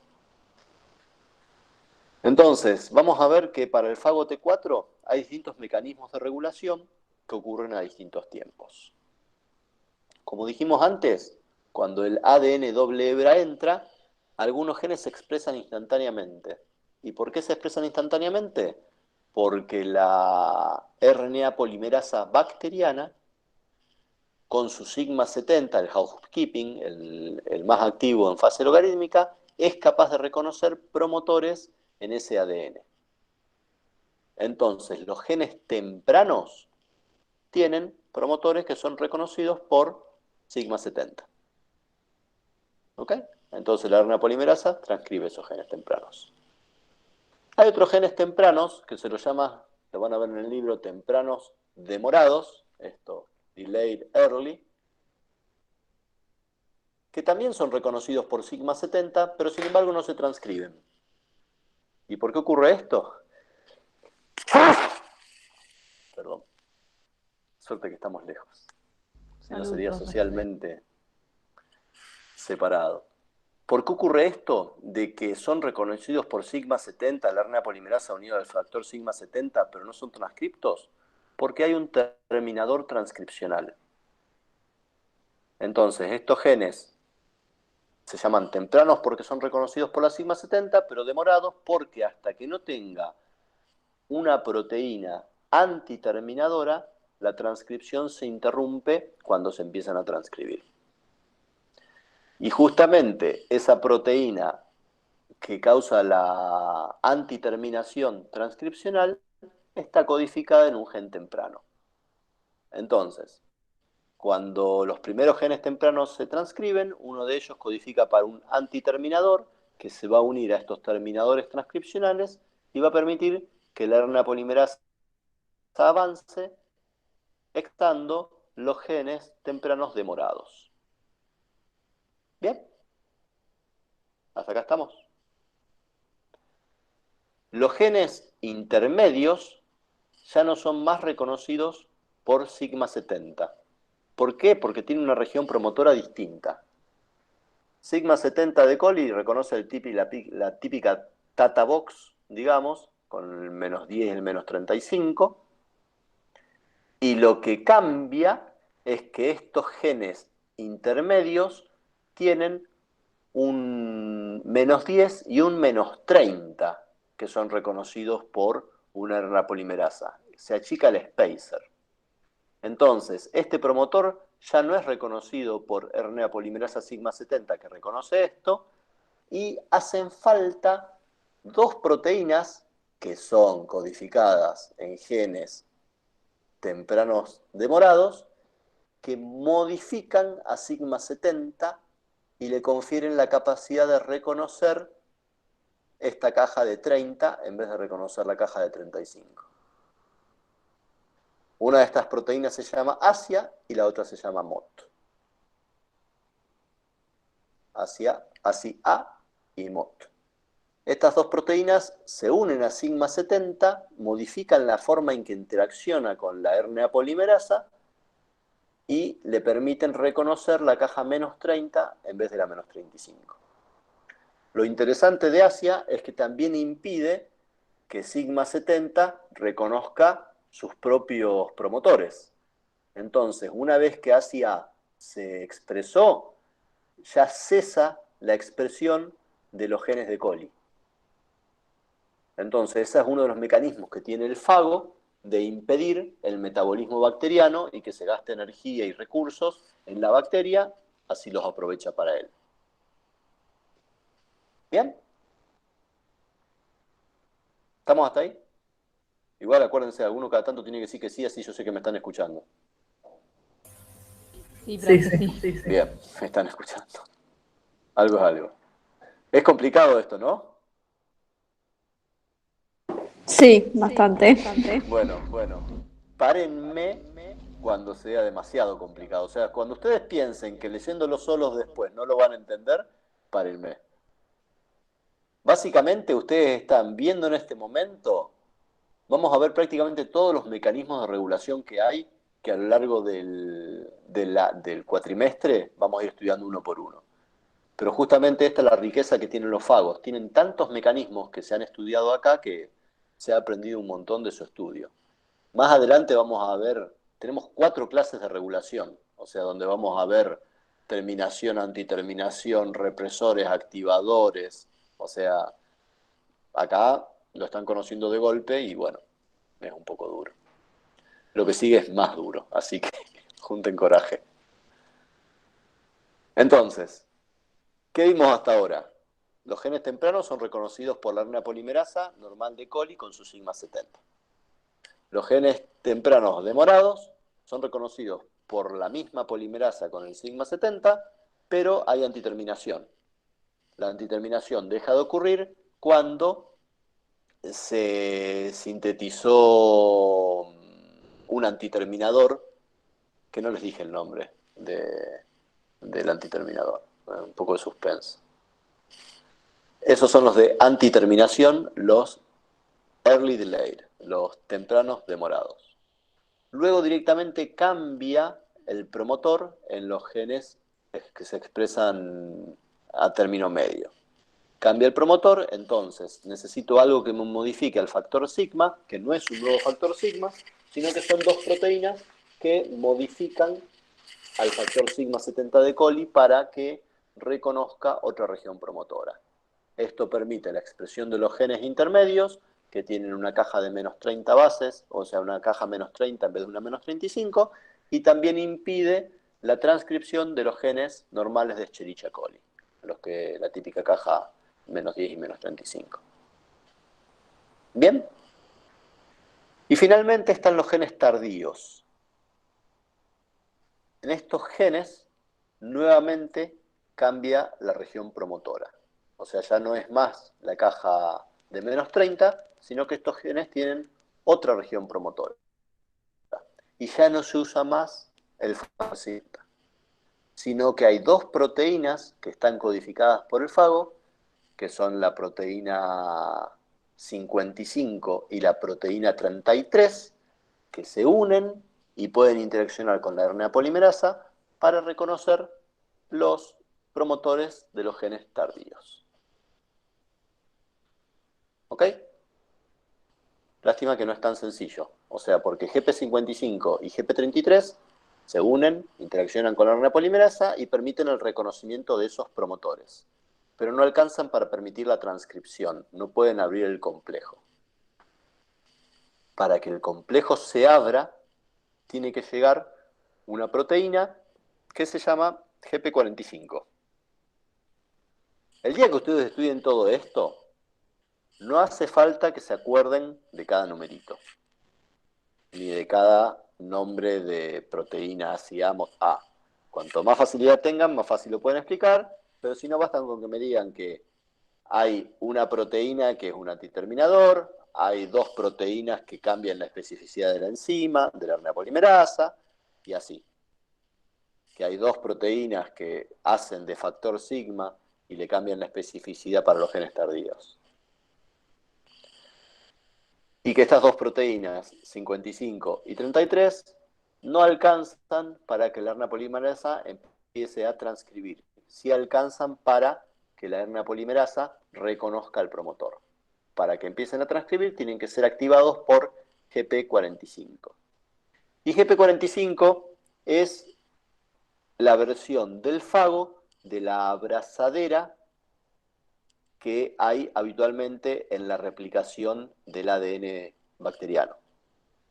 Entonces, vamos a ver que para el fago T4 hay distintos mecanismos de regulación que ocurren a distintos tiempos. Como dijimos antes, cuando el ADN doble hebra entra, algunos genes se expresan instantáneamente. ¿Y por qué se expresan instantáneamente? Porque la RNA polimerasa bacteriana, con su sigma 70, el housekeeping, el más activo en fase logarítmica, es capaz de reconocer promotores en ese ADN. Entonces, los genes tempranos tienen promotores que son reconocidos por sigma 70. ¿Ok? Entonces la RNA polimerasa transcribe esos genes tempranos. Hay otros genes tempranos que se los llama, lo van a ver en el libro, tempranos demorados, esto, delayed early, que también son reconocidos por sigma 70, pero sin embargo no se transcriben. ¿Y por qué ocurre esto? Perdón. Suerte que estamos lejos. Si no Salud, sería profe. socialmente separado. ¿Por qué ocurre esto? De que son reconocidos por sigma 70, la RNA polimerasa unida al factor sigma 70, pero no son transcriptos, porque hay un terminador transcripcional. Entonces, estos genes se llaman tempranos porque son reconocidos por la sigma 70, pero demorados porque hasta que no tenga una proteína antiterminadora, la transcripción se interrumpe cuando se empiezan a transcribir. Y justamente esa proteína que causa la antiterminación transcripcional está codificada en un gen temprano. Entonces, cuando los primeros genes tempranos se transcriben, uno de ellos codifica para un antiterminador que se va a unir a estos terminadores transcripcionales y va a permitir que la RNA polimerasa avance, extando los genes tempranos demorados. ¿Bien? ¿Hasta acá estamos? Los genes intermedios ya no son más reconocidos por sigma 70. ¿Por qué? Porque tiene una región promotora distinta. Sigma 70 de coli reconoce la típica Tata Box, digamos, con el menos 10 y el menos 35. Y lo que cambia es que estos genes intermedios tienen un menos 10 y un menos 30, que son reconocidos por una RNA polimerasa. Se achica el spacer. Entonces, este promotor ya no es reconocido por RNA polimerasa sigma 70, que reconoce esto, y hacen falta dos proteínas que son codificadas en genes tempranos demorados, que modifican a sigma 70 y le confieren la capacidad de reconocer esta caja de 30 en vez de reconocer la caja de 35. Una de estas proteínas se llama Asia y la otra se llama MOT. Asia y MOT. Estas dos proteínas se unen a sigma 70, modifican la forma en que interacciona con la RNA polimerasa y le permiten reconocer la caja menos 30 en vez de la menos 35. Lo interesante de Asia es que también impide que sigma 70 reconozca sus propios promotores. Entonces, una vez que Asia se expresó, ya cesa la expresión de los genes de coli. Entonces, ese es uno de los mecanismos que tiene el fago de impedir el metabolismo bacteriano y que se gaste energía y recursos en la bacteria, así los aprovecha para él. ¿Bien? ¿Estamos hasta ahí? Igual acuérdense, alguno cada tanto tiene que decir que sí, así yo sé que me están escuchando. Sí, Sí, profe, sí, sí. sí, sí. Bien, me están escuchando. Algo es algo. Es complicado esto, ¿no? Sí, bastante. Bueno, párenme cuando sea demasiado complicado. O sea, cuando ustedes piensen que leyéndolo solos después no lo van a entender, párenme. Básicamente ustedes están viendo en este momento, vamos a ver prácticamente todos los mecanismos de regulación que hay, que a lo largo del cuatrimestre vamos a ir estudiando uno por uno. Pero justamente esta es la riqueza que tienen los fagos. Tienen tantos mecanismos que se han estudiado acá que se ha aprendido un montón de su estudio. Más adelante vamos a ver, tenemos 4 clases de regulación, o sea, donde vamos a ver terminación, antiterminación, represores, activadores, o sea, acá lo están conociendo de golpe y bueno, es un poco duro. Lo que sigue es más duro, así que junten coraje. Entonces, ¿qué vimos hasta ahora? Los genes tempranos son reconocidos por la RNA polimerasa normal de coli con su sigma 70. Los genes tempranos demorados son reconocidos por la misma polimerasa con el sigma 70, pero hay antiterminación. La antiterminación deja de ocurrir cuando se sintetizó un antiterminador, que no les dije el nombre del antiterminador, un poco de suspense. Esos son los de antiterminación, los early delayed, los tempranos demorados. Luego directamente cambia el promotor en los genes que se expresan a término medio. Cambia el promotor, entonces necesito algo que me modifique al factor sigma, que no es un nuevo factor sigma, sino que son dos proteínas que modifican al factor sigma 70 de coli para que reconozca otra región promotora. Esto permite la expresión de los genes intermedios, que tienen una caja de menos 30 bases, o sea, una caja menos 30 en vez de una menos 35, y también impide la transcripción de los genes normales de Escherichia coli, los que la típica caja menos 10 y menos 35. ¿Bien? Y finalmente están los genes tardíos. En estos genes, nuevamente cambia la región promotora. O sea, ya no es más la caja de menos 30, sino que estos genes tienen otra región promotora. Y ya no se usa más el factor sigma, sino que hay dos proteínas que están codificadas por el fago, que son la proteína 55 y la proteína 33, que se unen y pueden interaccionar con la RNA polimerasa para reconocer los promotores de los genes tardíos. ¿Ok? Lástima que no es tan sencillo. O sea, porque GP55 y GP33 se unen, interaccionan con la RNA polimerasa y permiten el reconocimiento de esos promotores. Pero no alcanzan para permitir la transcripción, no pueden abrir el complejo. Para que el complejo se abra, tiene que llegar una proteína que se llama GP45. El día que ustedes estudien todo esto, no hace falta que se acuerden de cada numerito, ni de cada nombre de proteína así A. Cuanto más facilidad tengan, más fácil lo pueden explicar, pero si no, bastan con que me digan que hay una proteína que es un antiterminador, hay dos proteínas que cambian la especificidad de la enzima, de la RNA polimerasa, y así. Que hay dos proteínas que hacen de factor sigma y le cambian la especificidad para los genes tardíos. Y que estas dos proteínas, 55 y 33, no alcanzan para que la RNA polimerasa empiece a transcribir. Sí alcanzan para que la RNA polimerasa reconozca el promotor. Para que empiecen a transcribir tienen que ser activados por GP45. Y GP45 es la versión del fago de la abrazadera que hay habitualmente en la replicación del ADN bacteriano.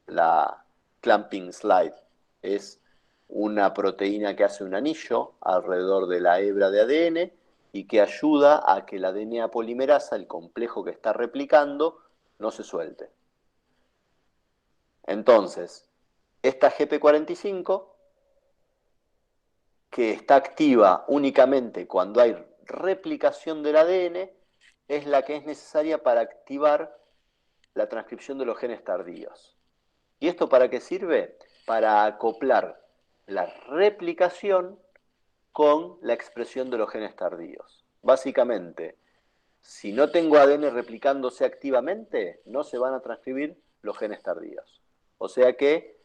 La clamping slide es una proteína que hace un anillo alrededor de la hebra de ADN y que ayuda a que la DNA polimerasa, el complejo que está replicando, no se suelte. Entonces, esta GP45, que está activa únicamente cuando hay replicación del ADN, es la que es necesaria para activar la transcripción de los genes tardíos. ¿Y esto para qué sirve? Para acoplar la replicación con la expresión de los genes tardíos. Básicamente, si no tengo ADN replicándose activamente, no se van a transcribir los genes tardíos. O sea que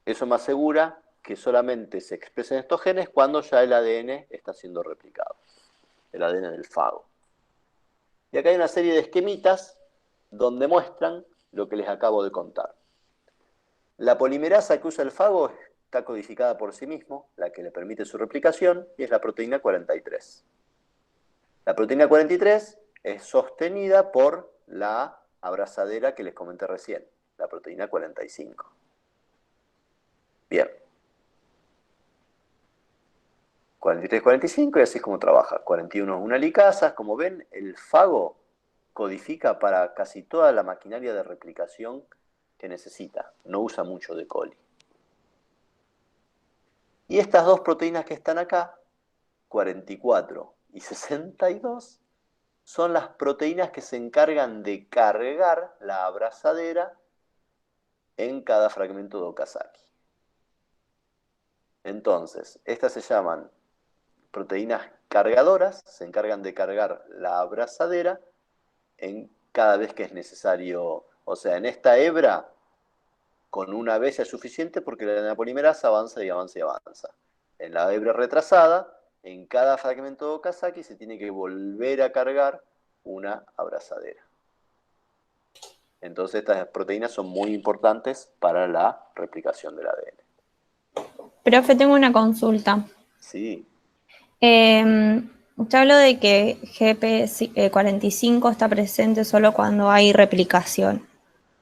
eso me asegura que solamente se expresen estos genes cuando ya el ADN está siendo replicado, el ADN del fago. Y acá hay una serie de esquemitas donde muestran lo que les acabo de contar. La polimerasa que usa el fago está codificada por sí mismo, la que le permite su replicación, y es la proteína 43. La proteína 43 es sostenida por la abrazadera que les comenté recién, la proteína 45. Bien. 43, 45, y así es como trabaja. 41 es una licasa. Como ven, el fago codifica para casi toda la maquinaria de replicación que necesita. No usa mucho de coli. Y estas dos proteínas que están acá, 44 y 62, son las proteínas que se encargan de cargar la abrazadera en cada fragmento de Okazaki. Entonces, estas se llaman proteínas cargadoras, se encargan de cargar la abrazadera en cada vez que es necesario. O sea, en esta hebra, con una vez ya es suficiente porque la RNA polimerasa avanza y avanza y avanza. En la hebra retrasada, en cada fragmento de Okazaki se tiene que volver a cargar una abrazadera. Entonces estas proteínas son muy importantes para la replicación del ADN. Profe, tengo una consulta. Sí. Usted habló de que GP45 está presente solo cuando hay replicación.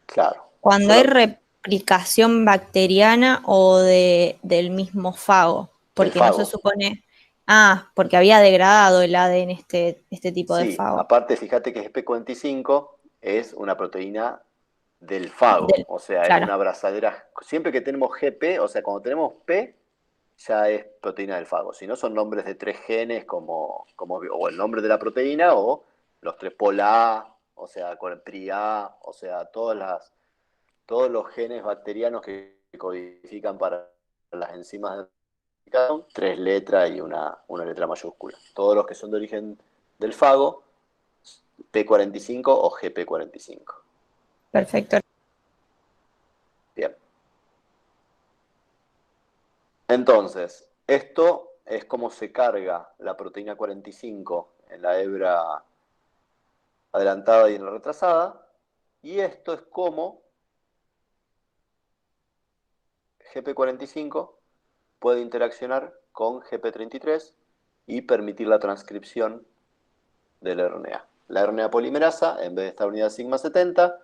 Claro. Cuando hay replicación bacteriana o del mismo fago, porque no se supone... porque había degradado el ADN este tipo de fago. Aparte, fíjate que GP45 es una proteína del fago, o sea, claro. Es una abrazadera. Siempre que tenemos GP, o sea, cuando tenemos P, ya es proteína del fago. Si no, son nombres de 3 genes, o el nombre de la proteína, o los 3 POL-A, o sea, con el PRI-A, o sea, todos los genes bacterianos que codifican para las enzimas de 3 letras y una letra mayúscula. Todos los que son de origen del fago P45 o GP45. Perfecto. Bien. Entonces, esto es cómo se carga la proteína 45 en la hebra adelantada y en la retrasada. Y esto es cómo GP45 puede interaccionar con GP33 y permitir la transcripción del RNA. La RNA polimerasa, en vez de esta unidad sigma 70,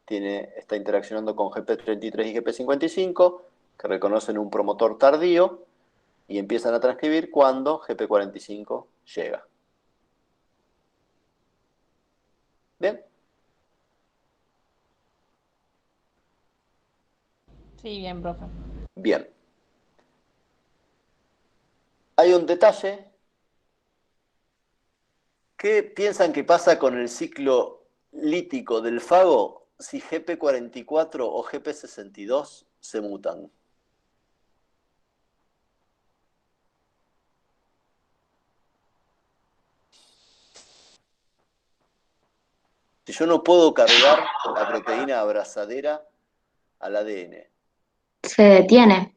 está interaccionando con GP33 y GP55, que reconocen un promotor tardío y empiezan a transcribir cuando GP45 llega. ¿Bien? Sí, bien, profe. Bien. Hay un detalle. ¿Qué piensan que pasa con el ciclo lítico del fago si GP44 o GP62 se mutan? Si yo no puedo cargar la proteína abrazadera al ADN, Se detiene.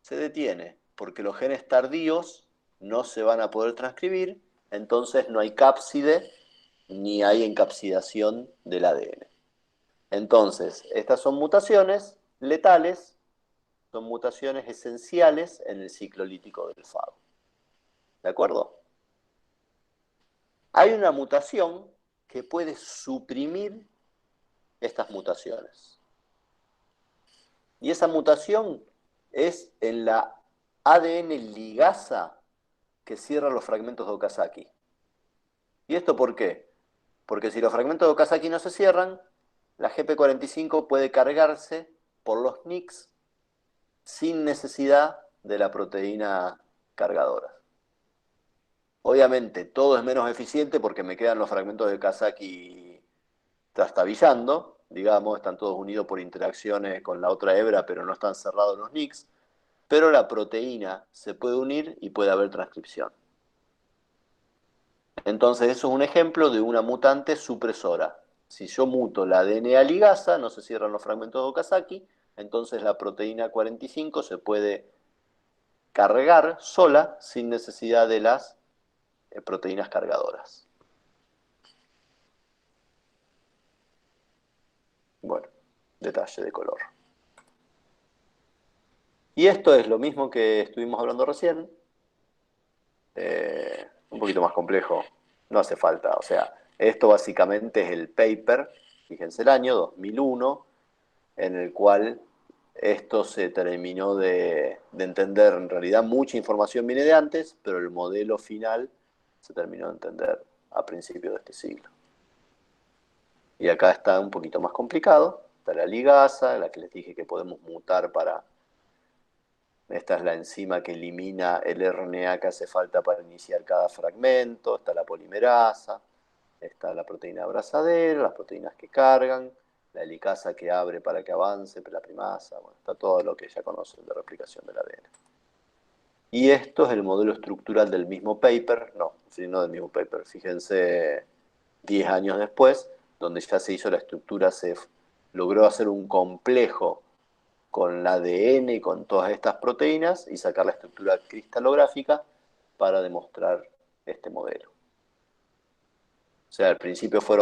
se detiene, porque los genes tardíos no se van a poder transcribir, entonces no hay cápside ni hay encapsidación del ADN. Entonces, estas son mutaciones letales, son mutaciones esenciales en el ciclo lítico del fago. ¿De acuerdo? Hay una mutación que puede suprimir estas mutaciones. Y esa mutación es en la ADN ligasa que cierra los fragmentos de Okazaki. ¿Y esto por qué? Porque si los fragmentos de Okazaki no se cierran, la GP45 puede cargarse por los NICs sin necesidad de la proteína cargadora. Obviamente todo es menos eficiente porque me quedan los fragmentos de Okazaki trastabillando, digamos, están todos unidos por interacciones con la otra hebra, pero no están cerrados los NICs, pero la proteína se puede unir y puede haber transcripción. Entonces eso es un ejemplo de una mutante supresora. Si yo muto la DNA ligasa, no se cierran los fragmentos de Okazaki, entonces la proteína 45 se puede cargar sola sin necesidad de las proteínas cargadoras. Bueno, detalle de color. Y esto es lo mismo que estuvimos hablando recién, un poquito más complejo, no hace falta. O sea, esto básicamente es el paper, fíjense el año 2001, en el cual esto se terminó de entender. En realidad mucha información viene de antes, pero el modelo final se terminó de entender a principios de este siglo. Y acá está un poquito más complicado. Está la ligasa, la que les dije que podemos mutar para... Esta es la enzima que elimina el RNA que hace falta para iniciar cada fragmento. Está la polimerasa, está la proteína abrazadera, las proteínas que cargan, la helicasa que abre para que avance, la primasa, bueno, está todo lo que ya conocen de replicación del ADN. Y esto es el modelo estructural del mismo paper, no del mismo paper, fíjense 10 años después, donde ya se hizo la estructura, se logró hacer un complejo con el ADN y con todas estas proteínas y sacar la estructura cristalográfica para demostrar este modelo. O sea, al principio fue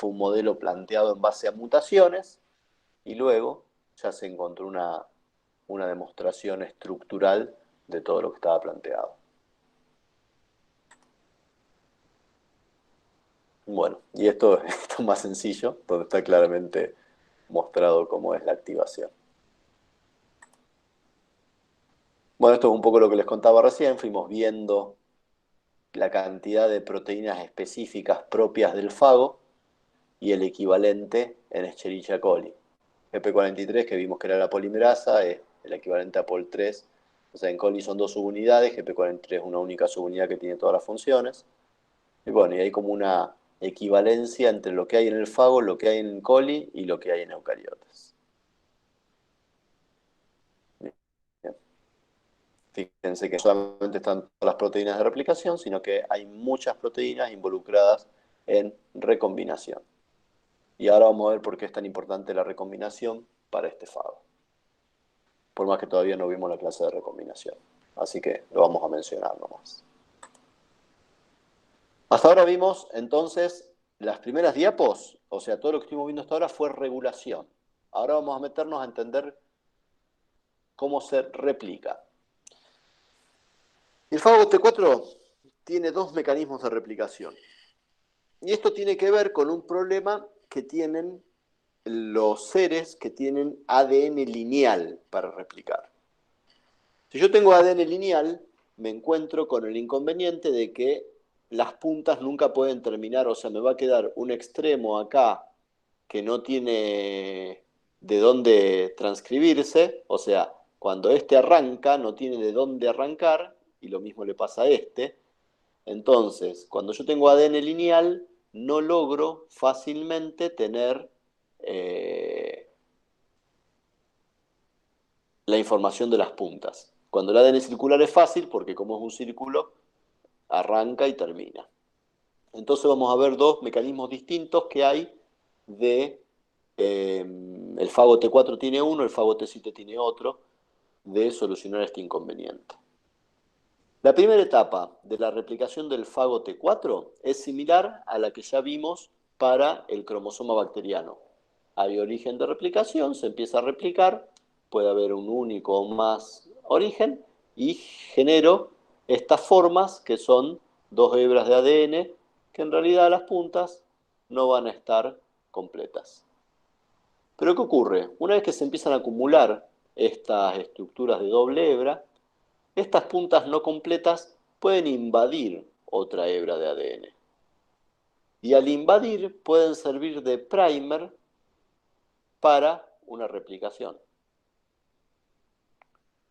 un modelo planteado en base a mutaciones y luego ya se encontró una demostración estructural de todo lo que estaba planteado. Bueno, y esto es más sencillo, donde está claramente mostrado cómo es la activación. Bueno, esto es un poco lo que les contaba recién, fuimos viendo la cantidad de proteínas específicas propias del fago y el equivalente en Escherichia coli. GP43, que vimos que era la polimerasa, es el equivalente a POL3. O sea, en coli son dos subunidades, GP43 es una única subunidad que tiene todas las funciones. Y bueno, y hay como una equivalencia entre lo que hay en el fago, lo que hay en coli y lo que hay en eucariotas. Bien. Fíjense que no solamente están todas las proteínas de replicación, sino que hay muchas proteínas involucradas en recombinación. Y ahora vamos a ver por qué es tan importante la recombinación para este fago. Por más que todavía no vimos la clase de recombinación. Así que lo vamos a mencionar nomás. Hasta ahora vimos entonces las primeras diapos, o sea, todo lo que estuvimos viendo hasta ahora fue regulación. Ahora vamos a meternos a entender cómo se replica. El fago T4 tiene dos mecanismos de replicación. Y esto tiene que ver con un problema que tienen los seres que tienen ADN lineal para replicar. Si yo tengo ADN lineal, me encuentro con el inconveniente de que las puntas nunca pueden terminar, o sea, me va a quedar un extremo acá que no tiene de dónde transcribirse, o sea, cuando este arranca no tiene de dónde arrancar, y lo mismo le pasa a este. Entonces, cuando yo tengo ADN lineal, no logro fácilmente tener la información de las puntas. Cuando el ADN circular es fácil, porque como es un círculo, arranca y termina. Entonces vamos a ver dos mecanismos distintos que hay de... el fago T4 tiene uno, el fago T7 tiene otro, de solucionar este inconveniente. La primera etapa de la replicación del fago T4 es similar a la que ya vimos para el cromosoma bacteriano. Hay origen de replicación, se empieza a replicar, puede haber un único o más origen, y genero estas formas que son dos hebras de ADN que en realidad las puntas no van a estar completas. Pero ¿qué ocurre? Una vez que se empiezan a acumular estas estructuras de doble hebra, estas puntas no completas pueden invadir otra hebra de ADN. Y al invadir pueden servir de primer para una replicación.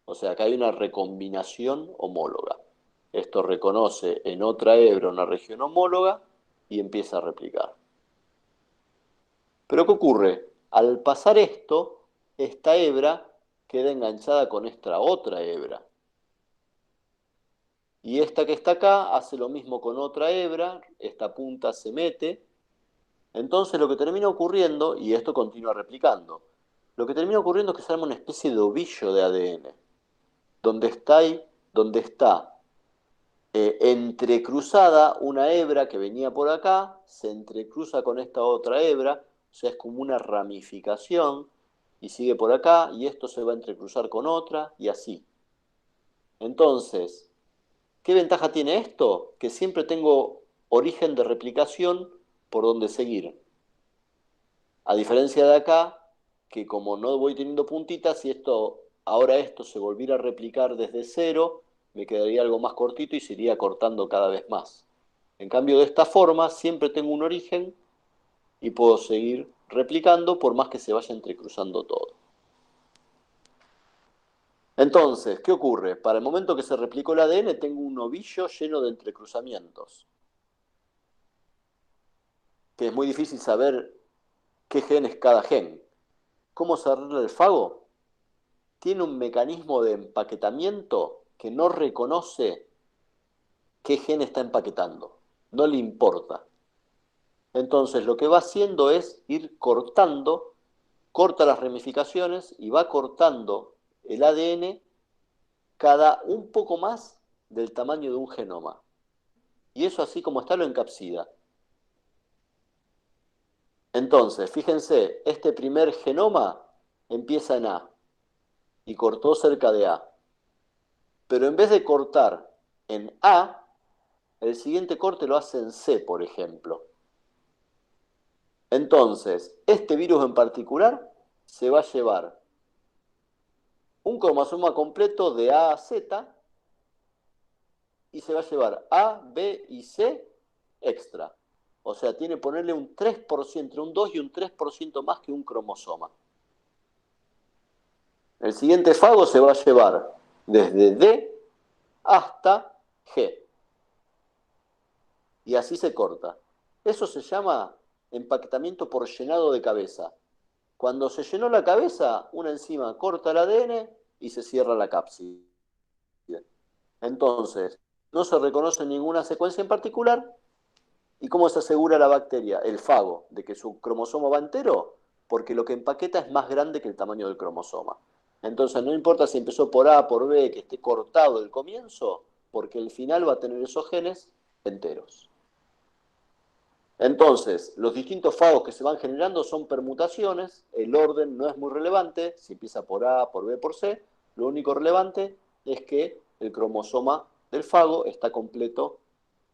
O sea, que hay una recombinación homóloga. Esto reconoce en otra hebra una región homóloga y empieza a replicar. Pero ¿qué ocurre? Al pasar esto, esta hebra queda enganchada con esta otra hebra. Y esta que está acá hace lo mismo con otra hebra, esta punta se mete. Entonces lo que termina ocurriendo, y esto continúa replicando, lo que termina ocurriendo es que se arma una especie de ovillo de ADN, donde está entrecruzada una hebra que venía por acá, se entrecruza con esta otra hebra, o sea, es como una ramificación, y sigue por acá, y esto se va a entrecruzar con otra, y así. Entonces, ¿qué ventaja tiene esto? Que siempre tengo origen de replicación por donde seguir. A diferencia de acá, que como no voy teniendo puntitas, si ahora esto se volviera a replicar desde cero, me quedaría algo más cortito y se iría cortando cada vez más. En cambio, de esta forma, siempre tengo un origen y puedo seguir replicando por más que se vaya entrecruzando todo. Entonces, ¿qué ocurre? Para el momento que se replicó el ADN, tengo un ovillo lleno de entrecruzamientos. Que es muy difícil saber qué gen es cada gen. ¿Cómo se arregla el fago? Tiene un mecanismo de empaquetamiento que no reconoce qué gen está empaquetando. No le importa. Entonces, lo que va haciendo es ir cortando, corta las ramificaciones y va cortando el ADN cada un poco más del tamaño de un genoma. Y eso así como está lo encapsida. Entonces, fíjense, este primer genoma empieza en A y cortó cerca de A. Pero en vez de cortar en A, el siguiente corte lo hace en C, por ejemplo. Entonces, este virus en particular se va a llevar un cromosoma completo de A a Z y se va a llevar A, B y C extra. O sea, tiene que ponerle un 3%, entre un 2 y un 3% más que un cromosoma. El siguiente fago se va a llevar desde D hasta G. Y así se corta. Eso se llama empaquetamiento por llenado de cabeza. Cuando se llenó la cabeza, una enzima corta el ADN y se cierra la cápside. Entonces, no se reconoce ninguna secuencia en particular ¿Y cómo se asegura la bacteria, el fago, de que su cromosoma va entero? Porque lo que empaqueta es más grande que el tamaño del cromosoma. Entonces no importa si empezó por A, por B, que esté cortado el comienzo, porque el final va a tener esos genes enteros. Entonces, los distintos fagos que se van generando son permutaciones, el orden no es muy relevante, si empieza por A, por B, por C, lo único relevante es que el cromosoma del fago está completo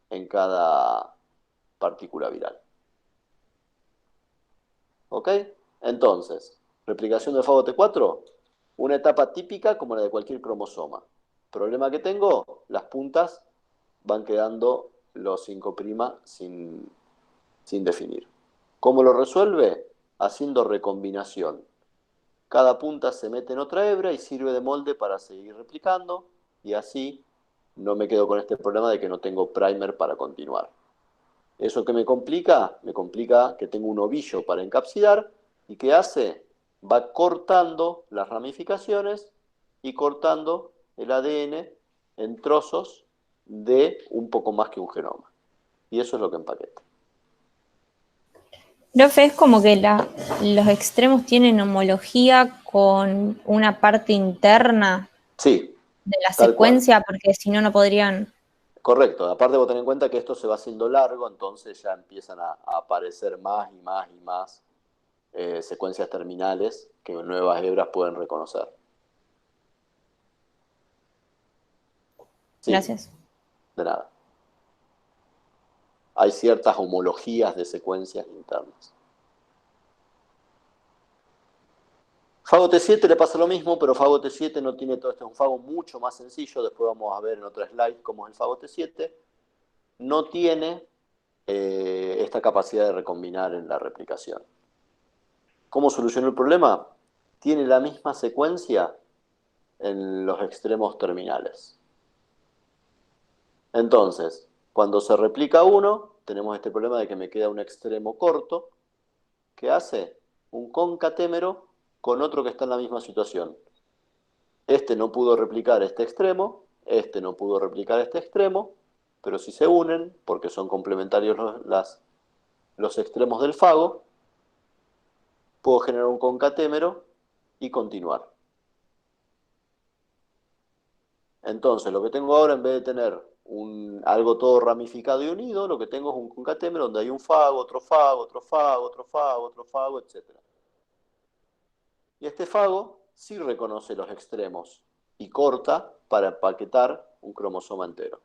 en cada partícula viral. ¿Ok? Entonces, replicación del fago T4, una etapa típica como la de cualquier cromosoma. Problema que tengo, las puntas van quedando los 5' sin definir. ¿Cómo lo resuelve? Haciendo recombinación. Cada punta se mete en otra hebra y sirve de molde para seguir replicando, y así no me quedo con este problema de que no tengo primer para continuar. ¿Eso qué me complica? Me complica que tengo un ovillo para encapsidar, y ¿qué hace? Va cortando las ramificaciones y cortando el ADN en trozos de un poco más que un genoma. Y eso es lo que empaqueta. Profe, es como que los extremos tienen homología con una parte interna Sí, de la tal cual. secuencia, porque si no, no podrían... Correcto. Aparte vos tenés en cuenta que esto se va haciendo largo, entonces ya empiezan a aparecer más y más y más secuencias terminales que nuevas hebras pueden reconocer. Sí, Gracias. de nada. Hay ciertas homologías de secuencias internas. Fago T7 le pasa lo mismo, pero Fago T7 no tiene todo esto. Es un fago mucho más sencillo. Después vamos a ver en otra slide cómo es el Fago T7. No tiene esta capacidad de recombinar en la replicación. ¿Cómo solucionó el problema? Tiene la misma secuencia en los extremos terminales. Entonces, cuando se replica uno, tenemos este problema de que me queda un extremo corto. ¿Qué hace? Un concatémero con otro que está en la misma situación. Este no pudo replicar este extremo, este no pudo replicar este extremo, pero si se unen, porque son complementarios los extremos del fago, puedo generar un concatémero y continuar. Entonces, lo que tengo ahora, en vez de tener algo todo ramificado y unido, lo que tengo es un concatémero donde hay un fago, otro fago, otro fago, otro fago, otro fago, etc. Y este fago sí reconoce los extremos y corta para empaquetar un cromosoma entero.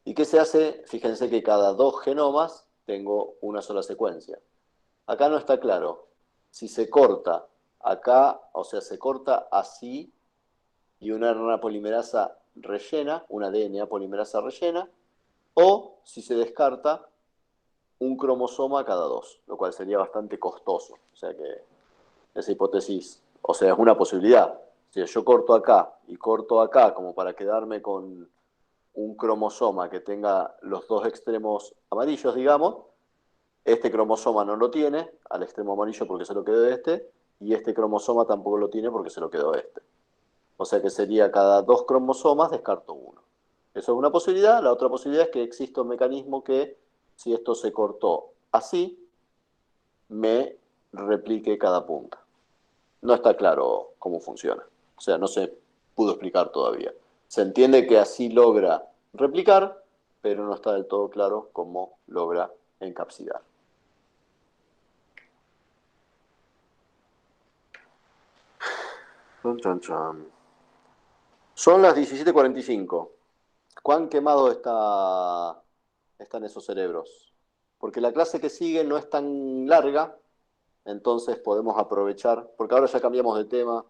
¿Y qué se hace? Fíjense que cada 2 genomas tengo una sola secuencia. Acá no está claro si se corta acá, o sea, se corta así y una RNA polimerasa rellena, una DNA polimerasa rellena, o si se descarta un cromosoma cada 2, lo cual sería bastante costoso. O sea que esa hipótesis, o sea, es una posibilidad. Si yo corto acá y corto acá como para quedarme con un cromosoma que tenga los 2 extremos amarillos, digamos, este cromosoma no lo tiene al extremo amarillo porque se lo quedó este, y este cromosoma tampoco lo tiene porque se lo quedó este. O sea que sería cada 2 cromosomas descarto uno. Eso es una posibilidad. La otra posibilidad es que exista un mecanismo que, si esto se cortó así, me replique cada punta. No está claro cómo funciona. O sea, no se pudo explicar todavía. Se entiende que así logra replicar, pero no está del todo claro cómo logra encapsidar. Son las 17:45. ¿Cuán quemados están esos cerebros? Porque la clase que sigue no es tan larga, entonces podemos aprovechar, porque ahora ya cambiamos de tema.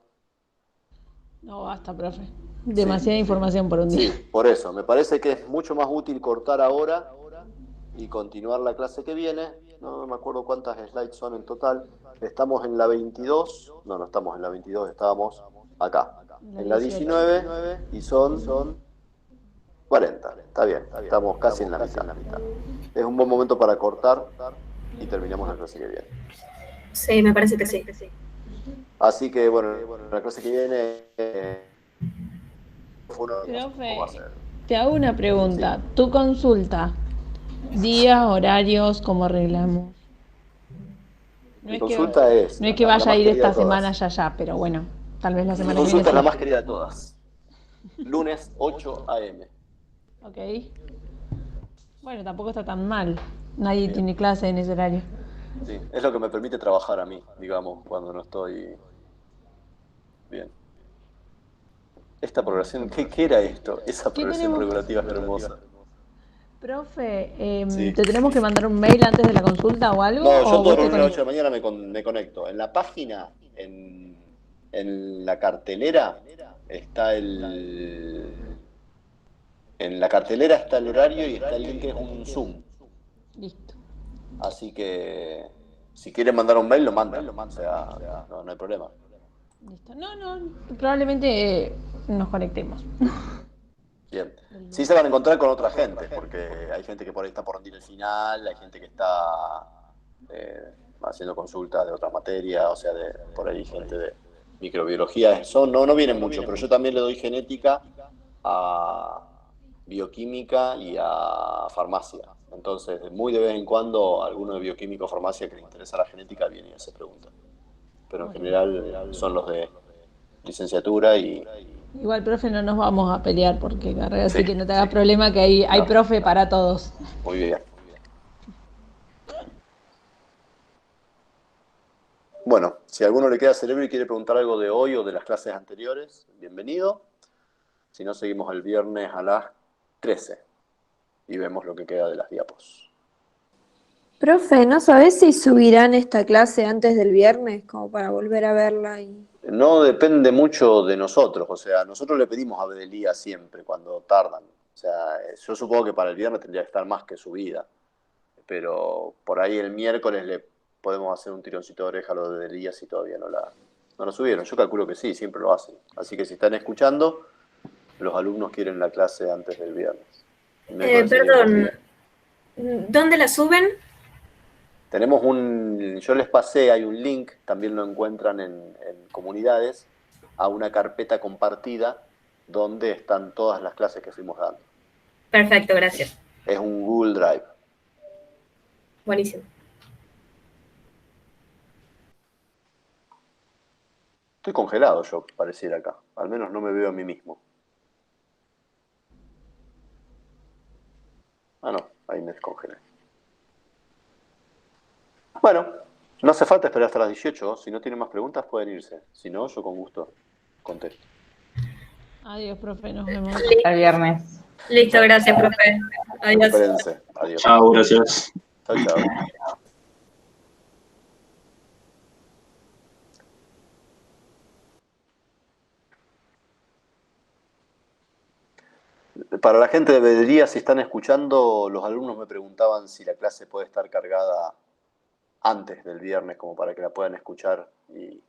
No, basta, profe. Demasiada información por un día. Sí, por eso. Me parece que es mucho más útil cortar ahora y continuar la clase que viene. No me acuerdo cuántas slides son en total. Estamos en la 22. No estamos en la 22, estábamos acá. En la 19 y son 40. Está bien, estamos casi en la mitad. Es un buen momento para cortar y terminamos la clase que viene. Sí, me parece que sí. Así que, bueno, la clase que viene... ¿Cómo va a ser? Te hago una pregunta. Tu consulta, días, horarios, ¿cómo arreglamos? No Mi es que, consulta es no es que la vaya a más ir querida esta de todas. semana ya, pero bueno, tal vez la Mi semana que consulta es la viene más querida de todas. Lunes 8 a.m. sí. Ok. Bueno, tampoco está tan mal. Nadie Bien. tiene clase en ese horario. Sí, es lo que me permite trabajar a mí, digamos, cuando no estoy bien. Esta programación, ¿qué era esto? Esa ¿Qué programación tenemos? regulativa es hermosa. Profe, Sí. ¿te tenemos que mandar un mail antes de la consulta o algo? No, yo ¿O todos vos te los lunes a las 8 de conectas? la mañana me conecto. En la página, en la cartelera, está en la cartelera está el horario y está el link que es un Zoom. Listo. Así que si quieren mandar un mail, lo mandan. O sea, no hay problema. Listo. No, probablemente nos conectemos. Bien. Sí se van a encontrar con otra gente, porque hay gente que por ahí está por rendir el final, hay gente que está haciendo consultas de otras materias, o sea, por ahí gente de microbiología. No vienen mucho, pero yo también le doy genética a bioquímica y a farmacia. Entonces, muy de vez en cuando, alguno de bioquímica o farmacia que le interesa la genética viene y hace preguntas. Pero en general son los de licenciatura y... Igual, profe, no nos vamos a pelear porque carrera, así Sí, que no te hagas problema que hay No. profe para todos. Muy bien. Bueno, si a alguno le queda cerebro y quiere preguntar algo de hoy o de las clases anteriores, bienvenido. Si no, seguimos el viernes a las 13 y vemos lo que queda de las diapos. Profe, ¿no sabés si subirán esta clase antes del viernes como para volver a verla? No depende mucho de nosotros, o sea, nosotros le pedimos a Bedelía siempre cuando tardan. O sea, yo supongo que para el viernes tendría que estar más que subida, pero por ahí el miércoles le podemos hacer un tironcito de oreja a lo de Bedelía si todavía no la subieron. Yo calculo que sí, siempre lo hacen. Así que si están escuchando, los alumnos quieren la clase antes del viernes. Perdón, ¿dónde la suben? Tenemos yo les pasé, hay un link, también lo encuentran en comunidades, a una carpeta compartida donde están todas las clases que fuimos dando. Perfecto, gracias. Es un Google Drive. Buenísimo. Estoy congelado yo, pareciera acá. Al menos no me veo a mí mismo. Ah, no, ahí me descongelé. Bueno, no hace falta esperar hasta las 18. Si no tienen más preguntas, pueden irse. Si no, yo con gusto contesto. Adiós, profe, nos vemos. Hasta el viernes. Listo, gracias, profe. Adiós. Espérense. Adiós. Chao, gracias. Chao. Para la gente de Bedelía, si están escuchando, los alumnos me preguntaban si la clase puede estar cargada antes del viernes, como para que la puedan escuchar y